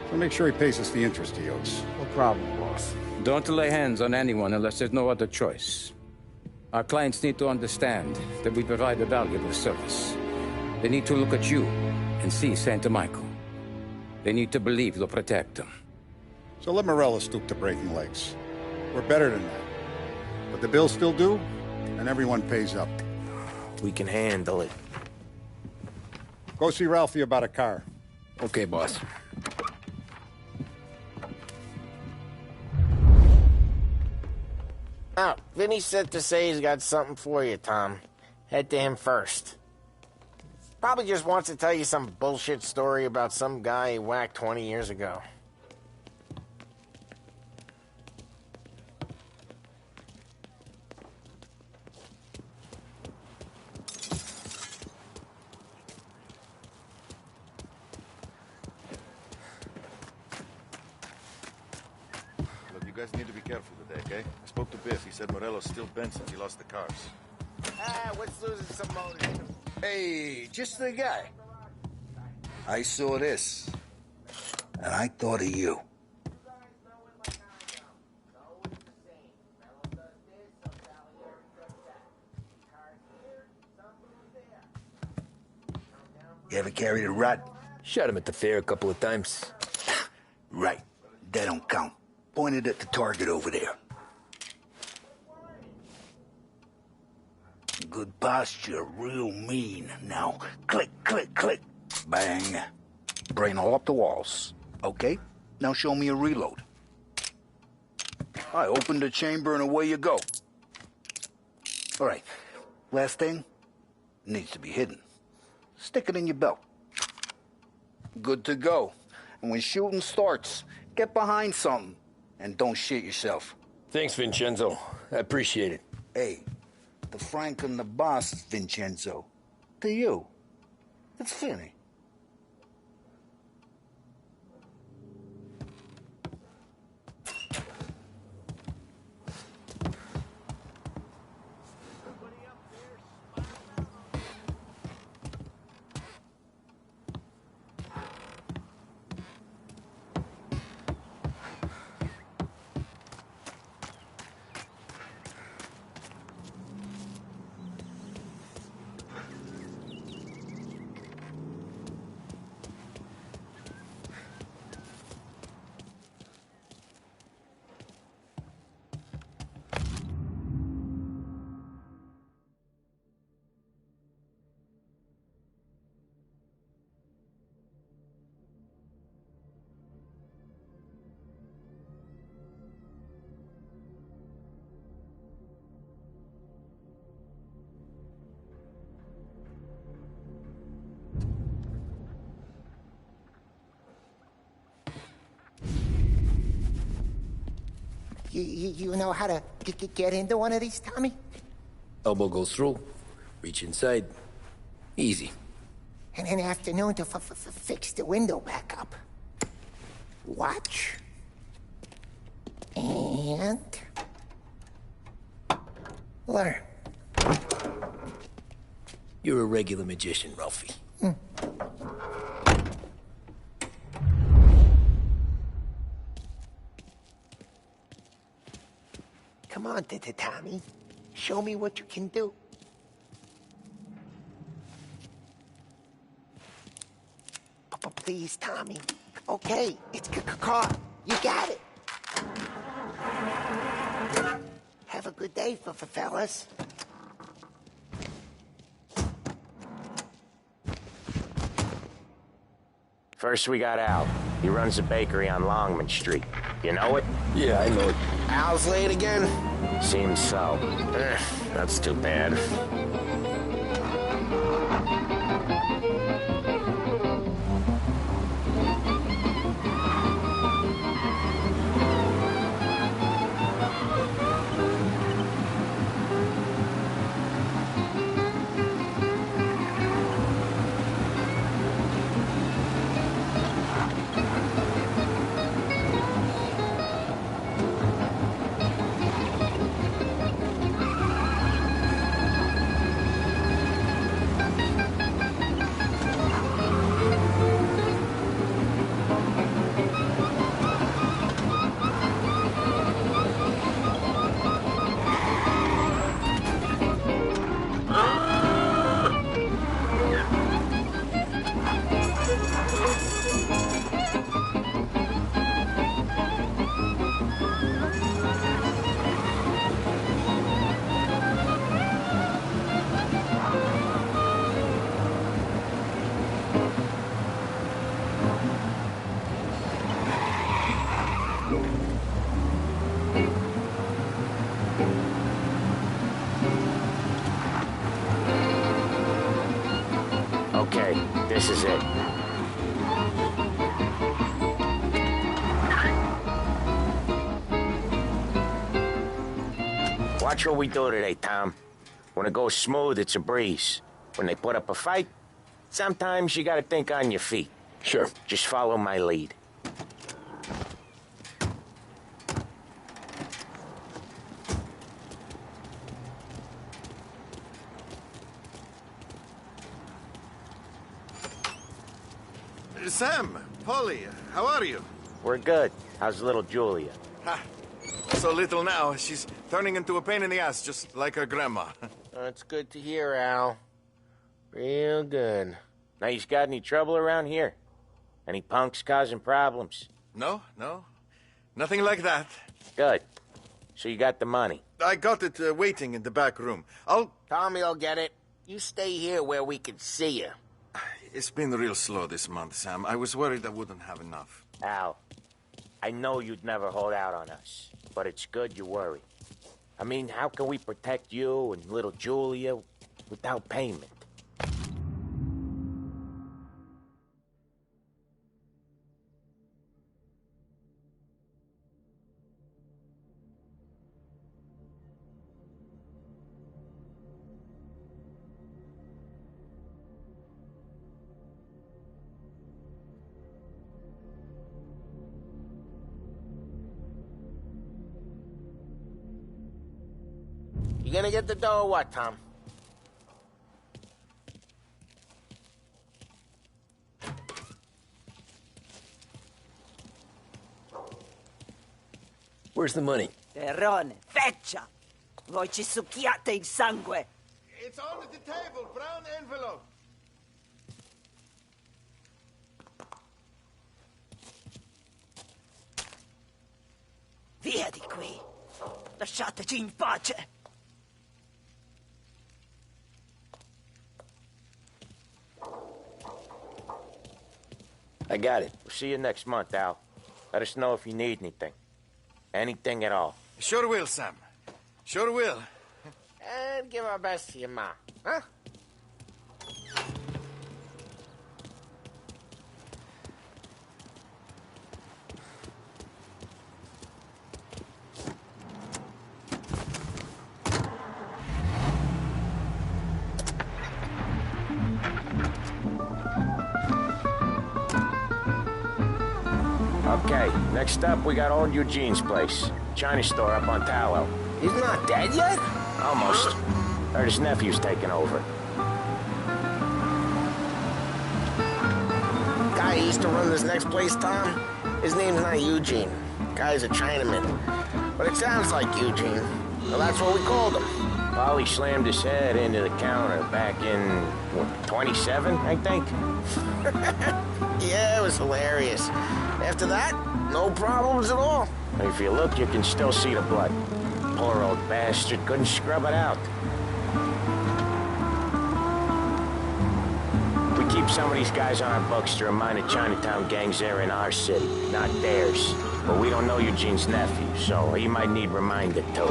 So make sure he pays us the interest he owes. No problem, boss. Don't lay hands on anyone unless there's no other choice. Our clients need to understand that we provide a valuable service. They need to look at you and see Santa Michael. They need to believe you'll protect them. So let Morello stoop to breaking legs. We're better than that. But the bill's still due, and everyone pays up. We can handle it. Go see Ralphie about a car. Okay, boss. Oh, Vinny said to say he's got something for you, Tom. Head to him first. Probably just wants to tell you some bullshit story about some guy he whacked 20 years ago. Look, you guys need to be careful today, okay? I spoke to Biff. He said Morello's still bent since he lost the cars. Ah, what's losing some motive? Hey, just the guy. I saw this, and I thought of you. You ever carried a rod? Shot him at the fair a couple of times. Right. That don't count. Pointed at the target over there. Good posture, real mean. Now, click, click, click. Bang. Brain all up the walls. Okay, now show me a reload. I opened the chamber and away you go. All right, last thing, needs to be hidden. Stick it in your belt. Good to go. And when shooting starts, get behind something and don't shit yourself. Thanks, Vincenzo. I appreciate it. Hey, the Frank and the boss, Vincenzo. To you, it's Finny. You know how to get into one of these, Tommy? Elbow goes through. Reach inside. Easy. And an afternoon to fix the window back up. Watch. And... learn. You're a regular magician, Ralphie. Come on, Tommy. Show me what you can do. Please, Tommy. Okay, it's caught. You got it. Have a good day, fellas. First we got Al. He runs a bakery on Longman Street. You know it? Yeah, I know it. Al's late again? Seems so. That's too bad. Okay, this is it. Watch what we do today, Tom. When it goes smooth, it's a breeze. When they put up a fight, sometimes you gotta think on your feet. Sure. Just follow my lead. Sam, Polly, how are you? We're good. How's little Julia? Ha. So little now, she's turning into a pain in the ass, just like her grandma. That's good to hear, Al. Real good. Now, you got any trouble around here? Any punks causing problems? No. Nothing like that. Good. So you got the money? I got it waiting in the back room. Tommy'll get it. You stay here where we can see you. It's been real slow this month, Sam. I was worried I wouldn't have enough. Al, I know you'd never hold out on us, but it's good you worry. I mean, how can we protect you and little Julia without payment? You gonna get the dough or what, Tom? Where's the money? Terrone, feccia! Voi ci succhiate il sangue! It's on the table, brown envelope. Via di qui! Lasciateci in pace! I got it. We'll see you next month, Al. Let us know if you need anything. Anything at all. Sure will, Sam. Sure will. And give our best to your ma, huh? Okay, next up, we got old Eugene's place. China store up on Tallow. He's not dead yet? Almost. Heard his nephew's taking over. Guy who used to run this next place, Tom, his name's not Eugene. Guy's a Chinaman. But it sounds like Eugene. Well, that's what we called him. Polly slammed his head into the counter back in, what, 27, I think? Yeah, it was hilarious. After that, no problems at all. If you look, you can still see the blood. Poor old bastard couldn't scrub it out. We keep some of these guys on our books to remind the Chinatown gangs they're in our city, not theirs. But we don't know Eugene's nephew, so he might need reminded too.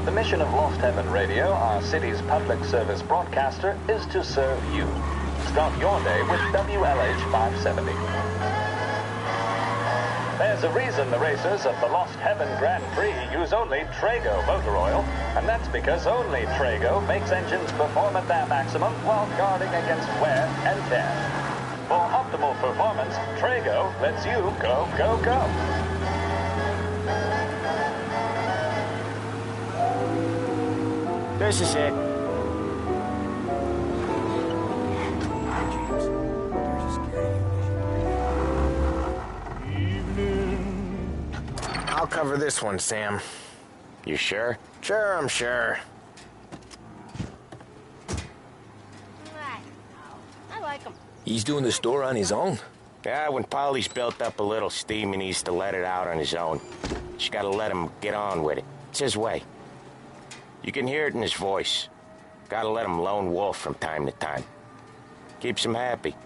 The mission of Lost Heaven Radio, our city's public service broadcaster, is to serve you. Start your day with WLH 570. There's a reason the racers of the Lost Heaven Grand Prix use only Trago motor oil, and that's because only Trago makes engines perform at their maximum while guarding against wear and tear. For optimal performance, Trago lets you go, go, go. This is it. I'll cover this one, Sam. You sure? Sure, I'm sure. I like him. He's doing the store on his own? Yeah, when Polly's built up a little steam, he needs to let it out on his own. Just gotta let him get on with it. It's his way. You can hear it in his voice. Gotta let him lone wolf from time to time. Keeps him happy.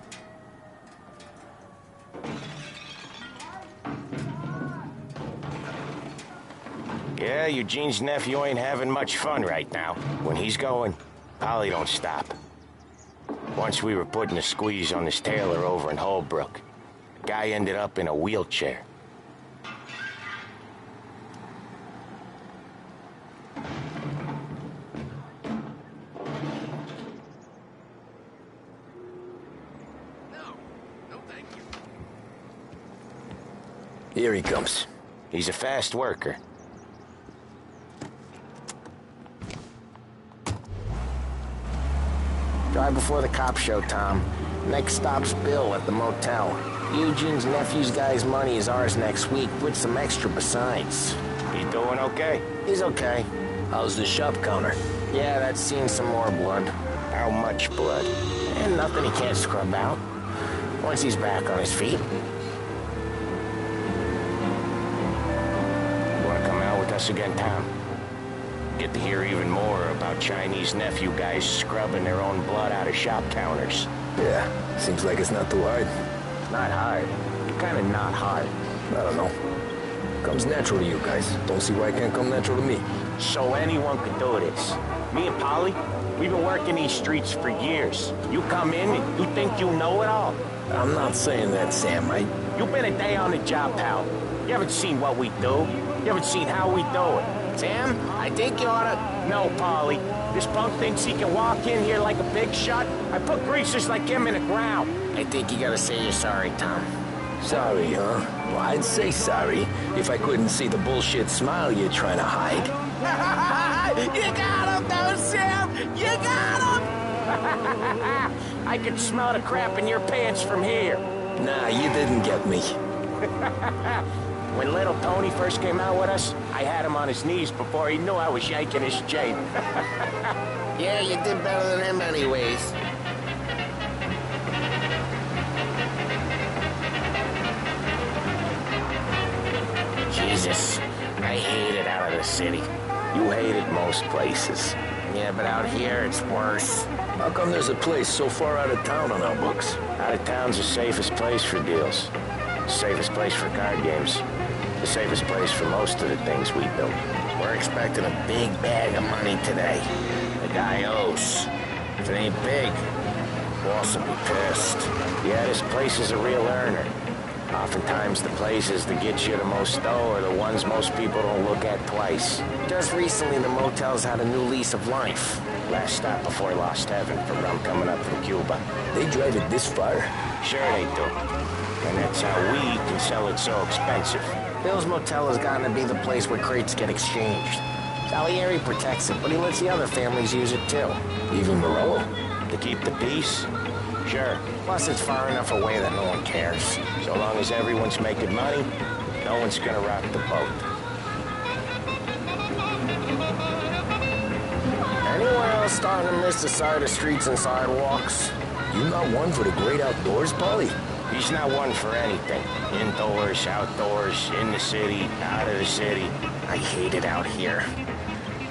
Yeah, Eugene's nephew ain't having much fun right now. When he's going, Polly don't stop. Once we were putting a squeeze on this tailor over in Holbrook. The guy ended up in a wheelchair. Here he comes. He's a fast worker. Drive before the cops show, Tom. Next stop's Bill at the motel. Eugene's nephew's guy's money is ours next week, with some extra besides. He doing okay? He's okay. How's the shop counter? Yeah, that's seen some more blood. How much blood? And nothing he can't scrub out. Once he's back on his feet. Wanna come out with us again, Tom? Get to hear even more about Chinese nephew guys scrubbing their own blood out of shop counters. Yeah, seems like it's not too hard. Not hard. Kinda not hard. I don't know. Comes natural to you guys. Don't see why it can't come natural to me. So anyone could do this. Me and Polly, we've been working these streets for years. You come in and you think you know it all. I'm not saying that, Sam. You've been a day on the job, pal. You haven't seen what we do. You haven't seen how we do it. Sam, I think you oughta... No, Polly. This punk thinks he can walk in here like a big shot. I put greasers like him in the ground. I think you gotta say you're sorry, Tom. Sorry, huh? Well, I'd say sorry if I couldn't see the bullshit smile you're trying to hide. You got him, though, Sam! You got him! I could smell the crap in your pants from here. Nah, you didn't get me. When little Tony first came out with us, I had him on his knees before he knew I was yanking his chain. Yeah, you did better than him anyways. Jesus, I hate it out of the city. You hate it most places. Yeah, but out here, it's worse. How come there's a place so far out of town on our books? Out of town's the safest place for deals. The safest place for card games. The safest place for most of the things we build. We're expecting a big bag of money today. The guy owes. If it ain't big, boss will be pissed. Yeah, this place is a real earner. Oftentimes the places that get you the most dough are the ones most people don't look at twice. Just recently, the motel's had a new lease of life. Last stop before Lost Heaven for rum coming up from Cuba. They drive it this far? Sure they do. And that's how we can sell it so expensive. Bill's Motel has gotten to be the place where crates get exchanged. Salieri protects it, but he lets the other families use it too. Even Morello? To keep the peace? Sure. Plus, it's far enough away that no one cares. So long as everyone's making money, no one's gonna rock the boat. Anyone else starting to miss the side of streets and sidewalks? You not one for the great outdoors, Polly? He's not one for anything. Indoors, outdoors, in the city, out of the city. I hate it out here.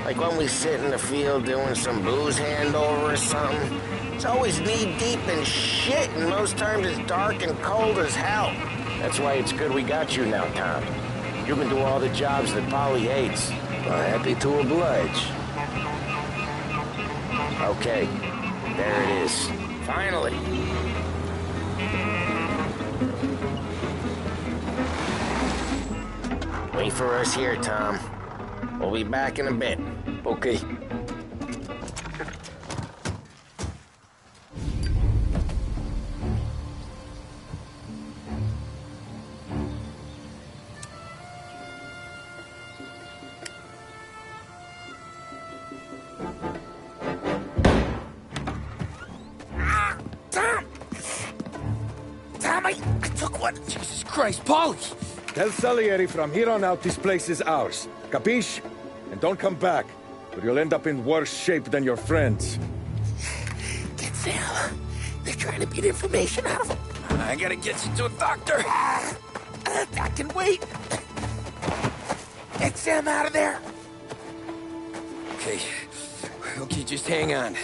Like when we sit in the field doing some booze handover or something. It's always knee-deep in shit, and most times it's dark and cold as hell. That's why it's good we got you now, Tom. You can do all the jobs that Polly hates. Happy to oblige. Okay, there it is. Finally. Wait for us here, Tom. We'll be back in a bit. Okay. I took one. Jesus Christ, Polly! Tell Salieri from here on out this place is ours. Capiche? And don't come back, or you'll end up in worse shape than your friends. Get Sal. They're trying to beat information out of him. I gotta get you to a doctor. I can wait. Get Sam out of there. Okay, just hang on.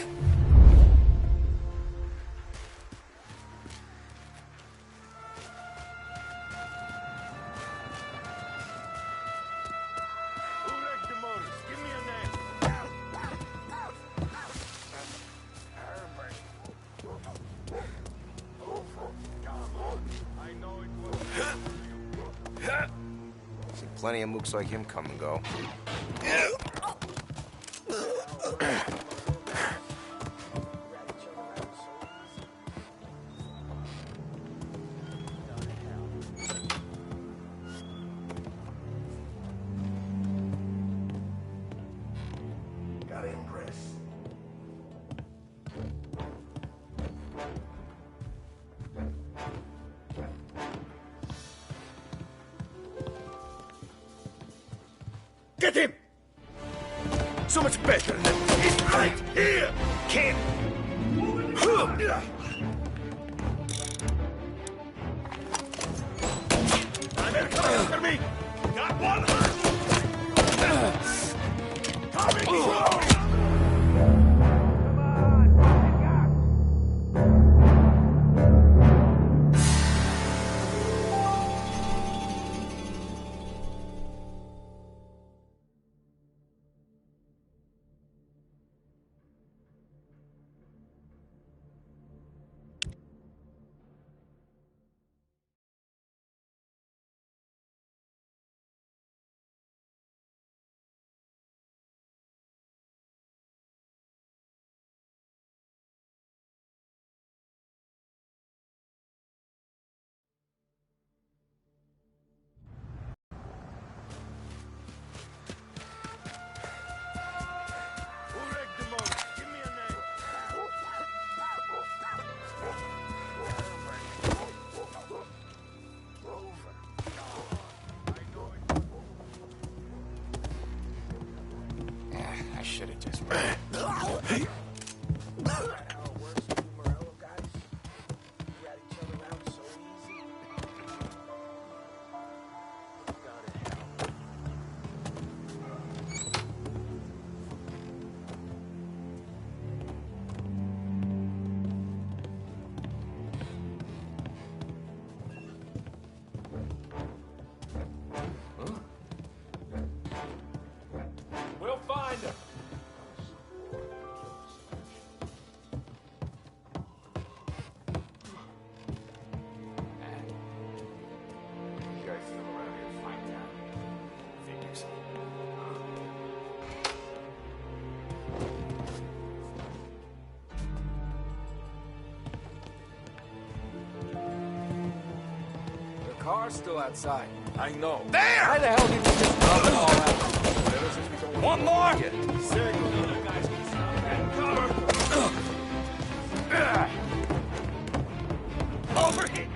See plenty of mooks like him come and go. Gotta impress. Get him! So much better than he's right here, kid! They're coming after me! Got one! Coming through! I should have just... We'll find him. You guys still around here to find out? Figures. The car's still outside. I know. Why the hell did we just dump it all out? One more! Over here!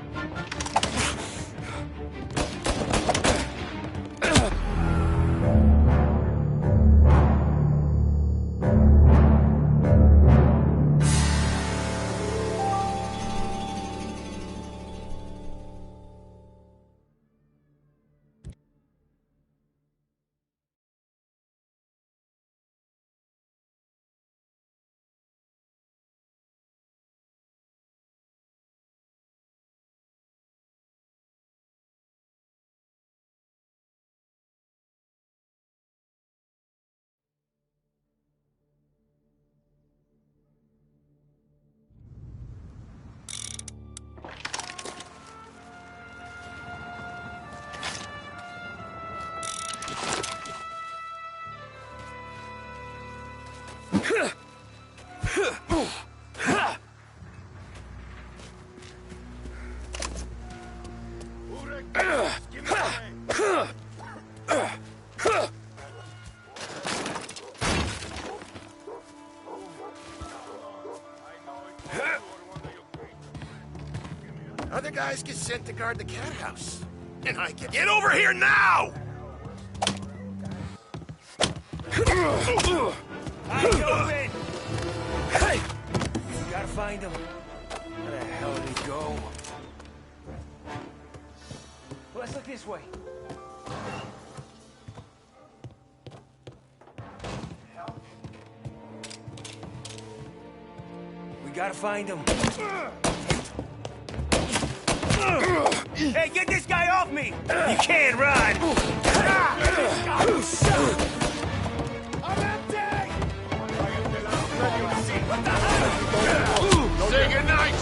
Other guys get sent to guard the cat house. And I get over here now! I open! Hey! Gotta find him. Where the hell did he go? Let's look this way. We gotta find him. Hey, get this guy off me! You can't run! I'm empty! What the hell? Say goodnight!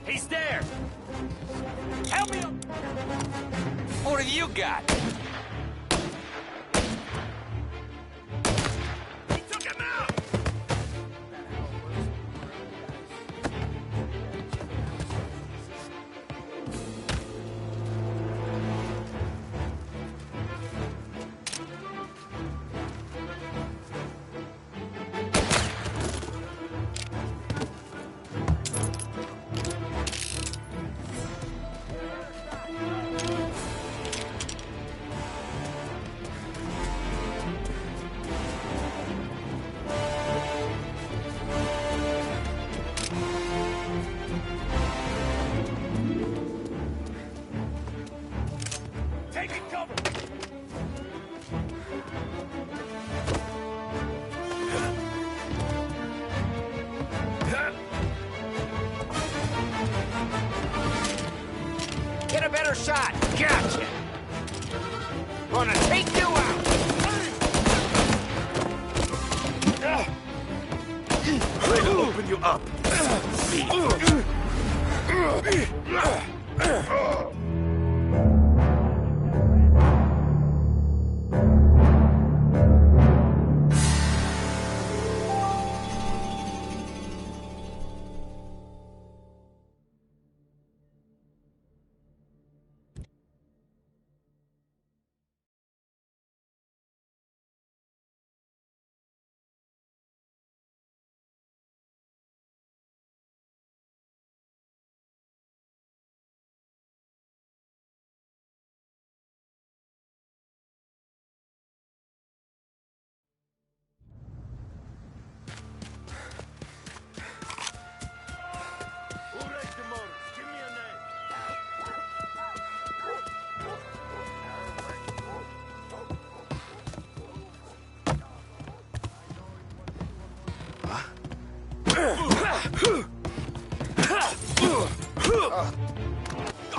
He's there! Help me up! What have you got? He took him out! Taking cover! Get a better shot! Gotcha! Gonna take you out! Try to open you up.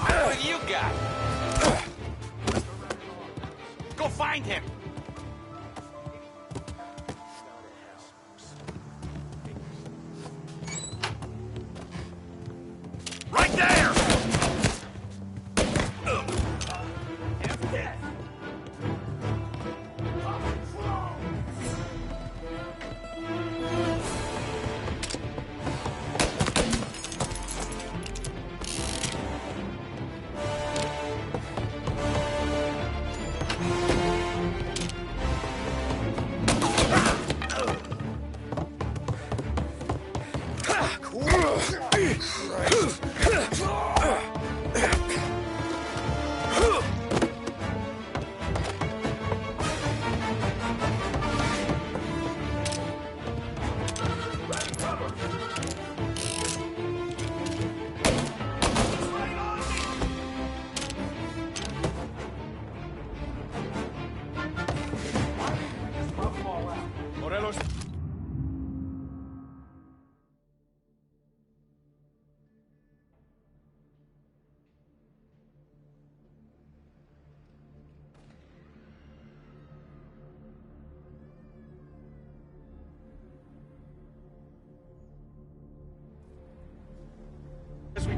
What have you got? Go find him! Right there!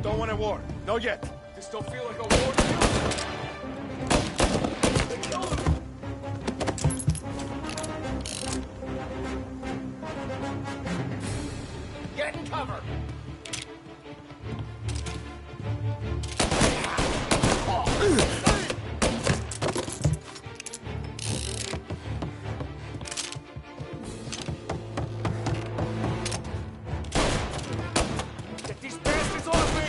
don't want a war. Not yet. This don't feel like a war to you? Get in cover! Get these bastards off me!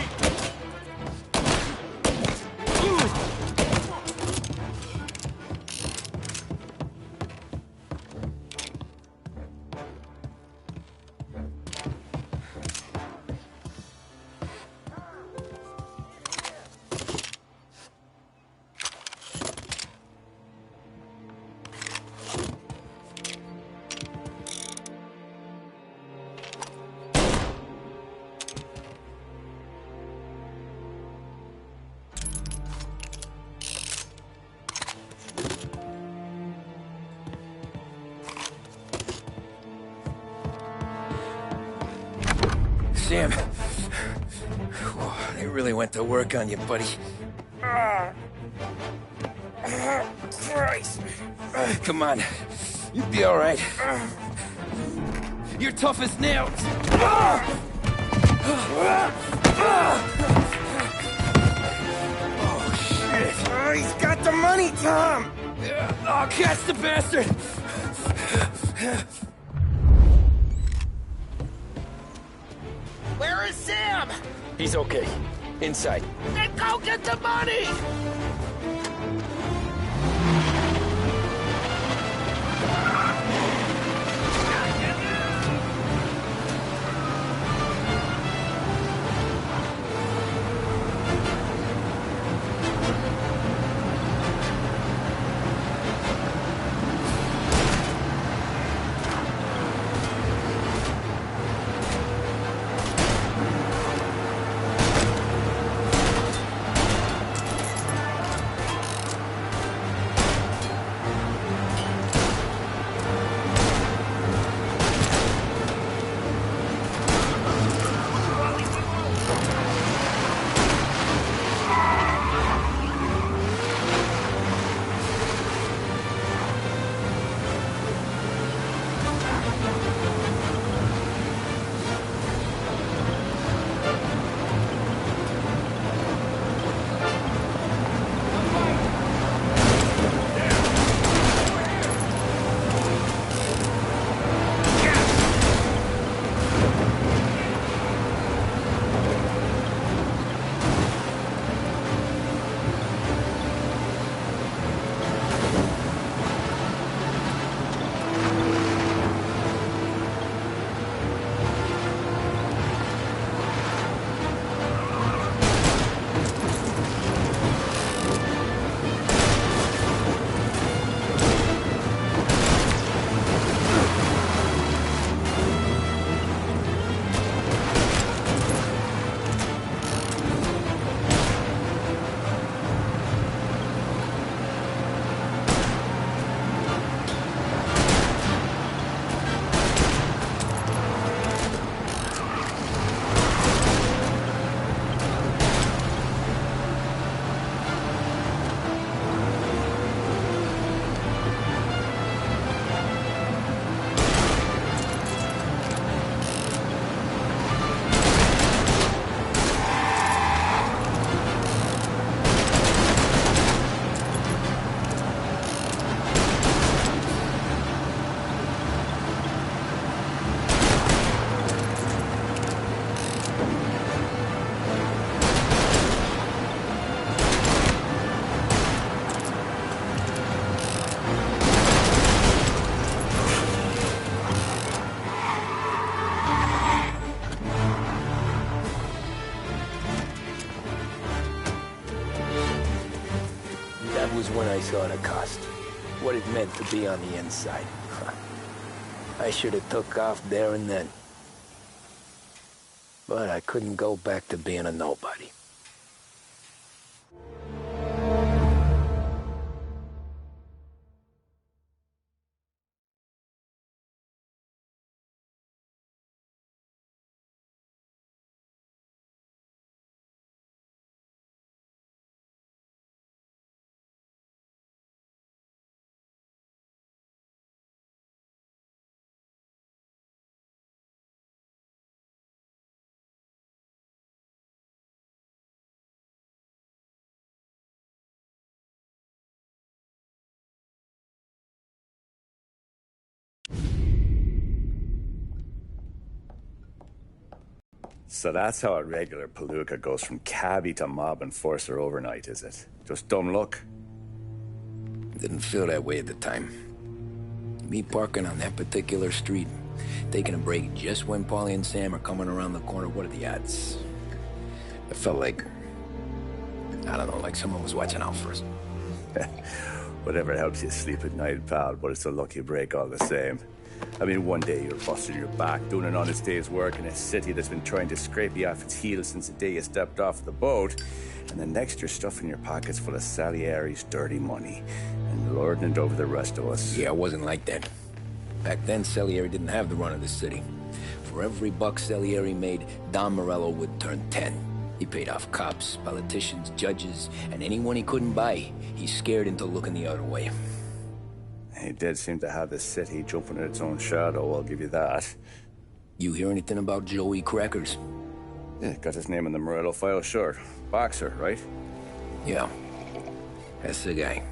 Sam. They really went to work on you, buddy. Christ! Come on. You'll be all right. You're tough as nails. Oh, shit. Oh, he's got the money, Tom! Oh, catch the bastard! Where is Sam? He's okay. Inside. Then go get the money! Was when I saw the cost. What it meant to be on the inside. I should have took off there and then. But I couldn't go back to being a nobody. So that's how a regular palooka goes from cabbie to mob enforcer overnight, is it? Just dumb luck? Didn't feel that way at the time. Me parking on that particular street, taking a break just when Paulie and Sam are coming around the corner, what are the odds? It felt like, I don't know, like someone was watching out for us. Whatever helps you sleep at night, pal, but it's a lucky break all the same. I mean, one day you're busting your back, doing an honest day's work in a city that's been trying to scrape you off its heels since the day you stepped off the boat, and the next you're stuffing your pockets full of Salieri's dirty money and lording it over the rest of us. Yeah, it wasn't like that. Back then, Salieri didn't have the run of the city. For every buck Salieri made, Don Morello would turn 10. He paid off cops, politicians, judges, and anyone he couldn't buy, he scared into looking the other way. He did seem to have the city jumping in its own shadow, I'll give you that. You hear anything about Joey Crackers? Yeah, got his name in the Morello file, sure. Boxer, right? Yeah, that's the guy.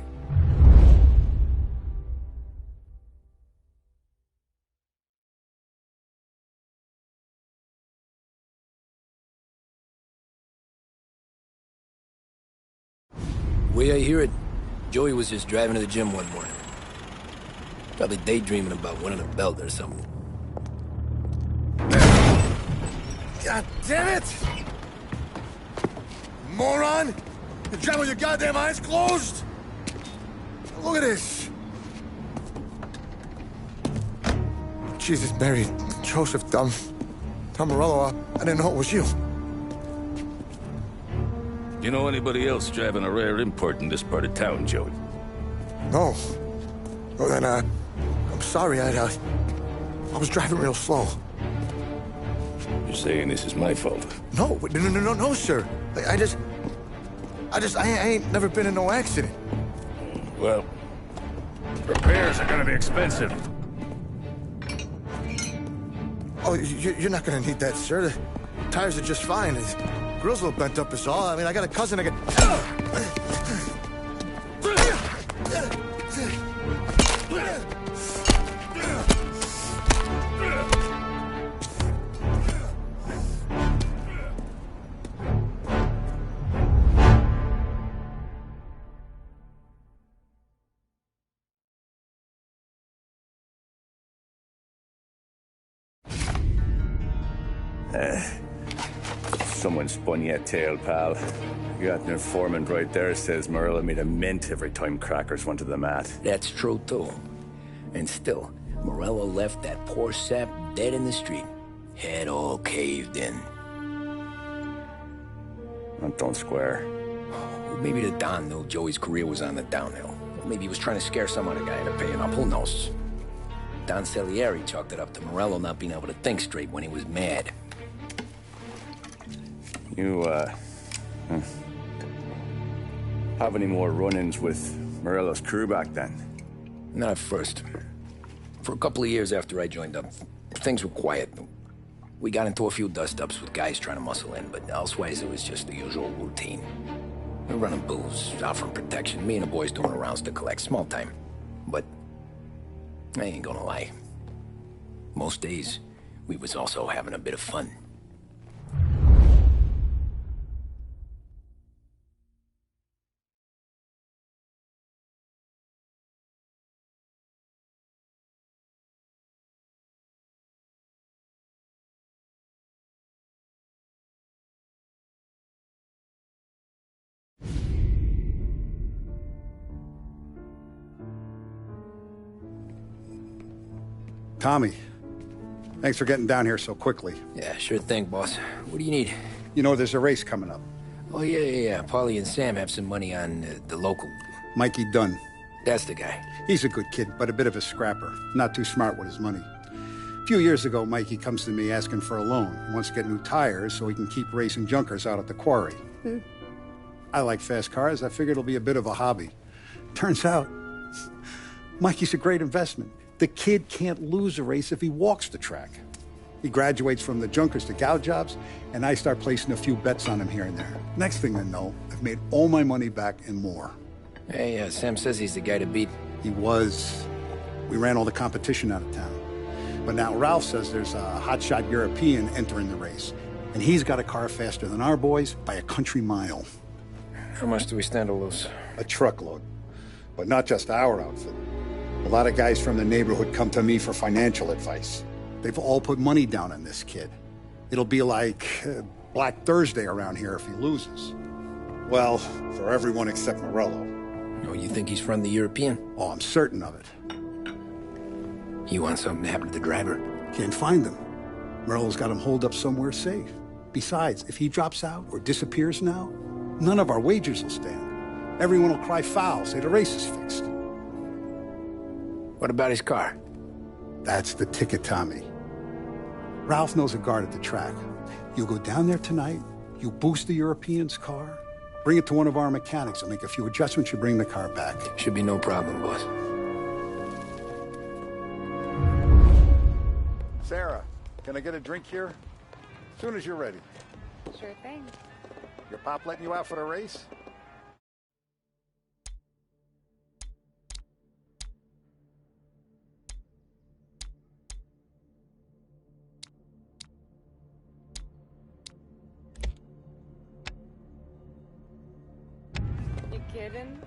The way I hear it, Joey was just driving to the gym one morning. Probably daydreaming about winning a belt or something. God damn it! Moron! You're driving with your goddamn eyes closed? Look at this! Jesus, Mary, Joseph, Tom Morello, I didn't know it was you. You know anybody else driving a rare import in this part of town, Joey? No. Well, then, I'm sorry, I was driving real slow. You're saying this is my fault? No, sir. I ain't never been in no accident. Well, repairs are gonna be expensive. Oh, you're not gonna need that, sir. The tires are just fine. The grill's a little bent up is all. I mean, I got a cousin I can... Someone spun you a tail, pal. You got an informant right there says Morello made a mint every time Crackers went to the mat. That's true, too. And still, Morello left that poor sap dead in the street. Head all caved in. That don't square. Well, maybe the Don knew Joey's career was on the downhill. Or maybe he was trying to scare some other guy into paying up. Who knows? Don Salieri chalked it up to Morello not being able to think straight when he was mad. You, have any more run-ins with Morello's crew back then? Not at first. For a couple of years after I joined up, things were quiet. We got into a few dust-ups with guys trying to muscle in, but elsewise it was just the usual routine. We're running booze, offering protection, me and the boys doing rounds to collect, small time. But I ain't gonna lie. Most days, we was also having a bit of fun. Tommy, thanks for getting down here so quickly. Yeah, sure thing, boss. What do you need? You know, there's a race coming up. Oh, yeah. Paulie and Sam have some money on the local. Mikey Dunn. That's the guy. He's a good kid, but a bit of a scrapper. Not too smart with his money. A few years ago, Mikey comes to me asking for a loan. He wants to get new tires so he can keep racing junkers out at the quarry. I like fast cars. I figured it'll be a bit of a hobby. Turns out, Mikey's a great investment. The kid can't lose a race if he walks the track. He graduates from the junkers to gal jobs, and I start placing a few bets on him here and there. Next thing I know, I've made all my money back and more. Hey, Sam says he's the guy to beat. He was. We ran all the competition out of town. But now Ralph says there's a hotshot European entering the race. And he's got a car faster than our boys by a country mile. How much do we stand to lose? A truckload. But not just our outfit. A lot of guys from the neighborhood come to me for financial advice. They've all put money down on this kid. It'll be like Black Thursday around here if he loses. Well, for everyone except Morello. Oh, you think he's from the European? Oh, I'm certain of it. You want something to happen to the driver? Can't find him. Morello's got him holed up somewhere safe. Besides, if he drops out or disappears now, none of our wagers will stand. Everyone will cry foul, say the race is fixed. What about his car? That's the ticket, Tommy. Ralph knows a guard at the track. You go down there tonight, you boost the European's car, bring it to one of our mechanics, and make a few adjustments, you bring the car back. Should be no problem, boss. Sarah, can I get a drink here? As soon as you're ready. Sure thing. Your pop letting you out for the race? You kidding?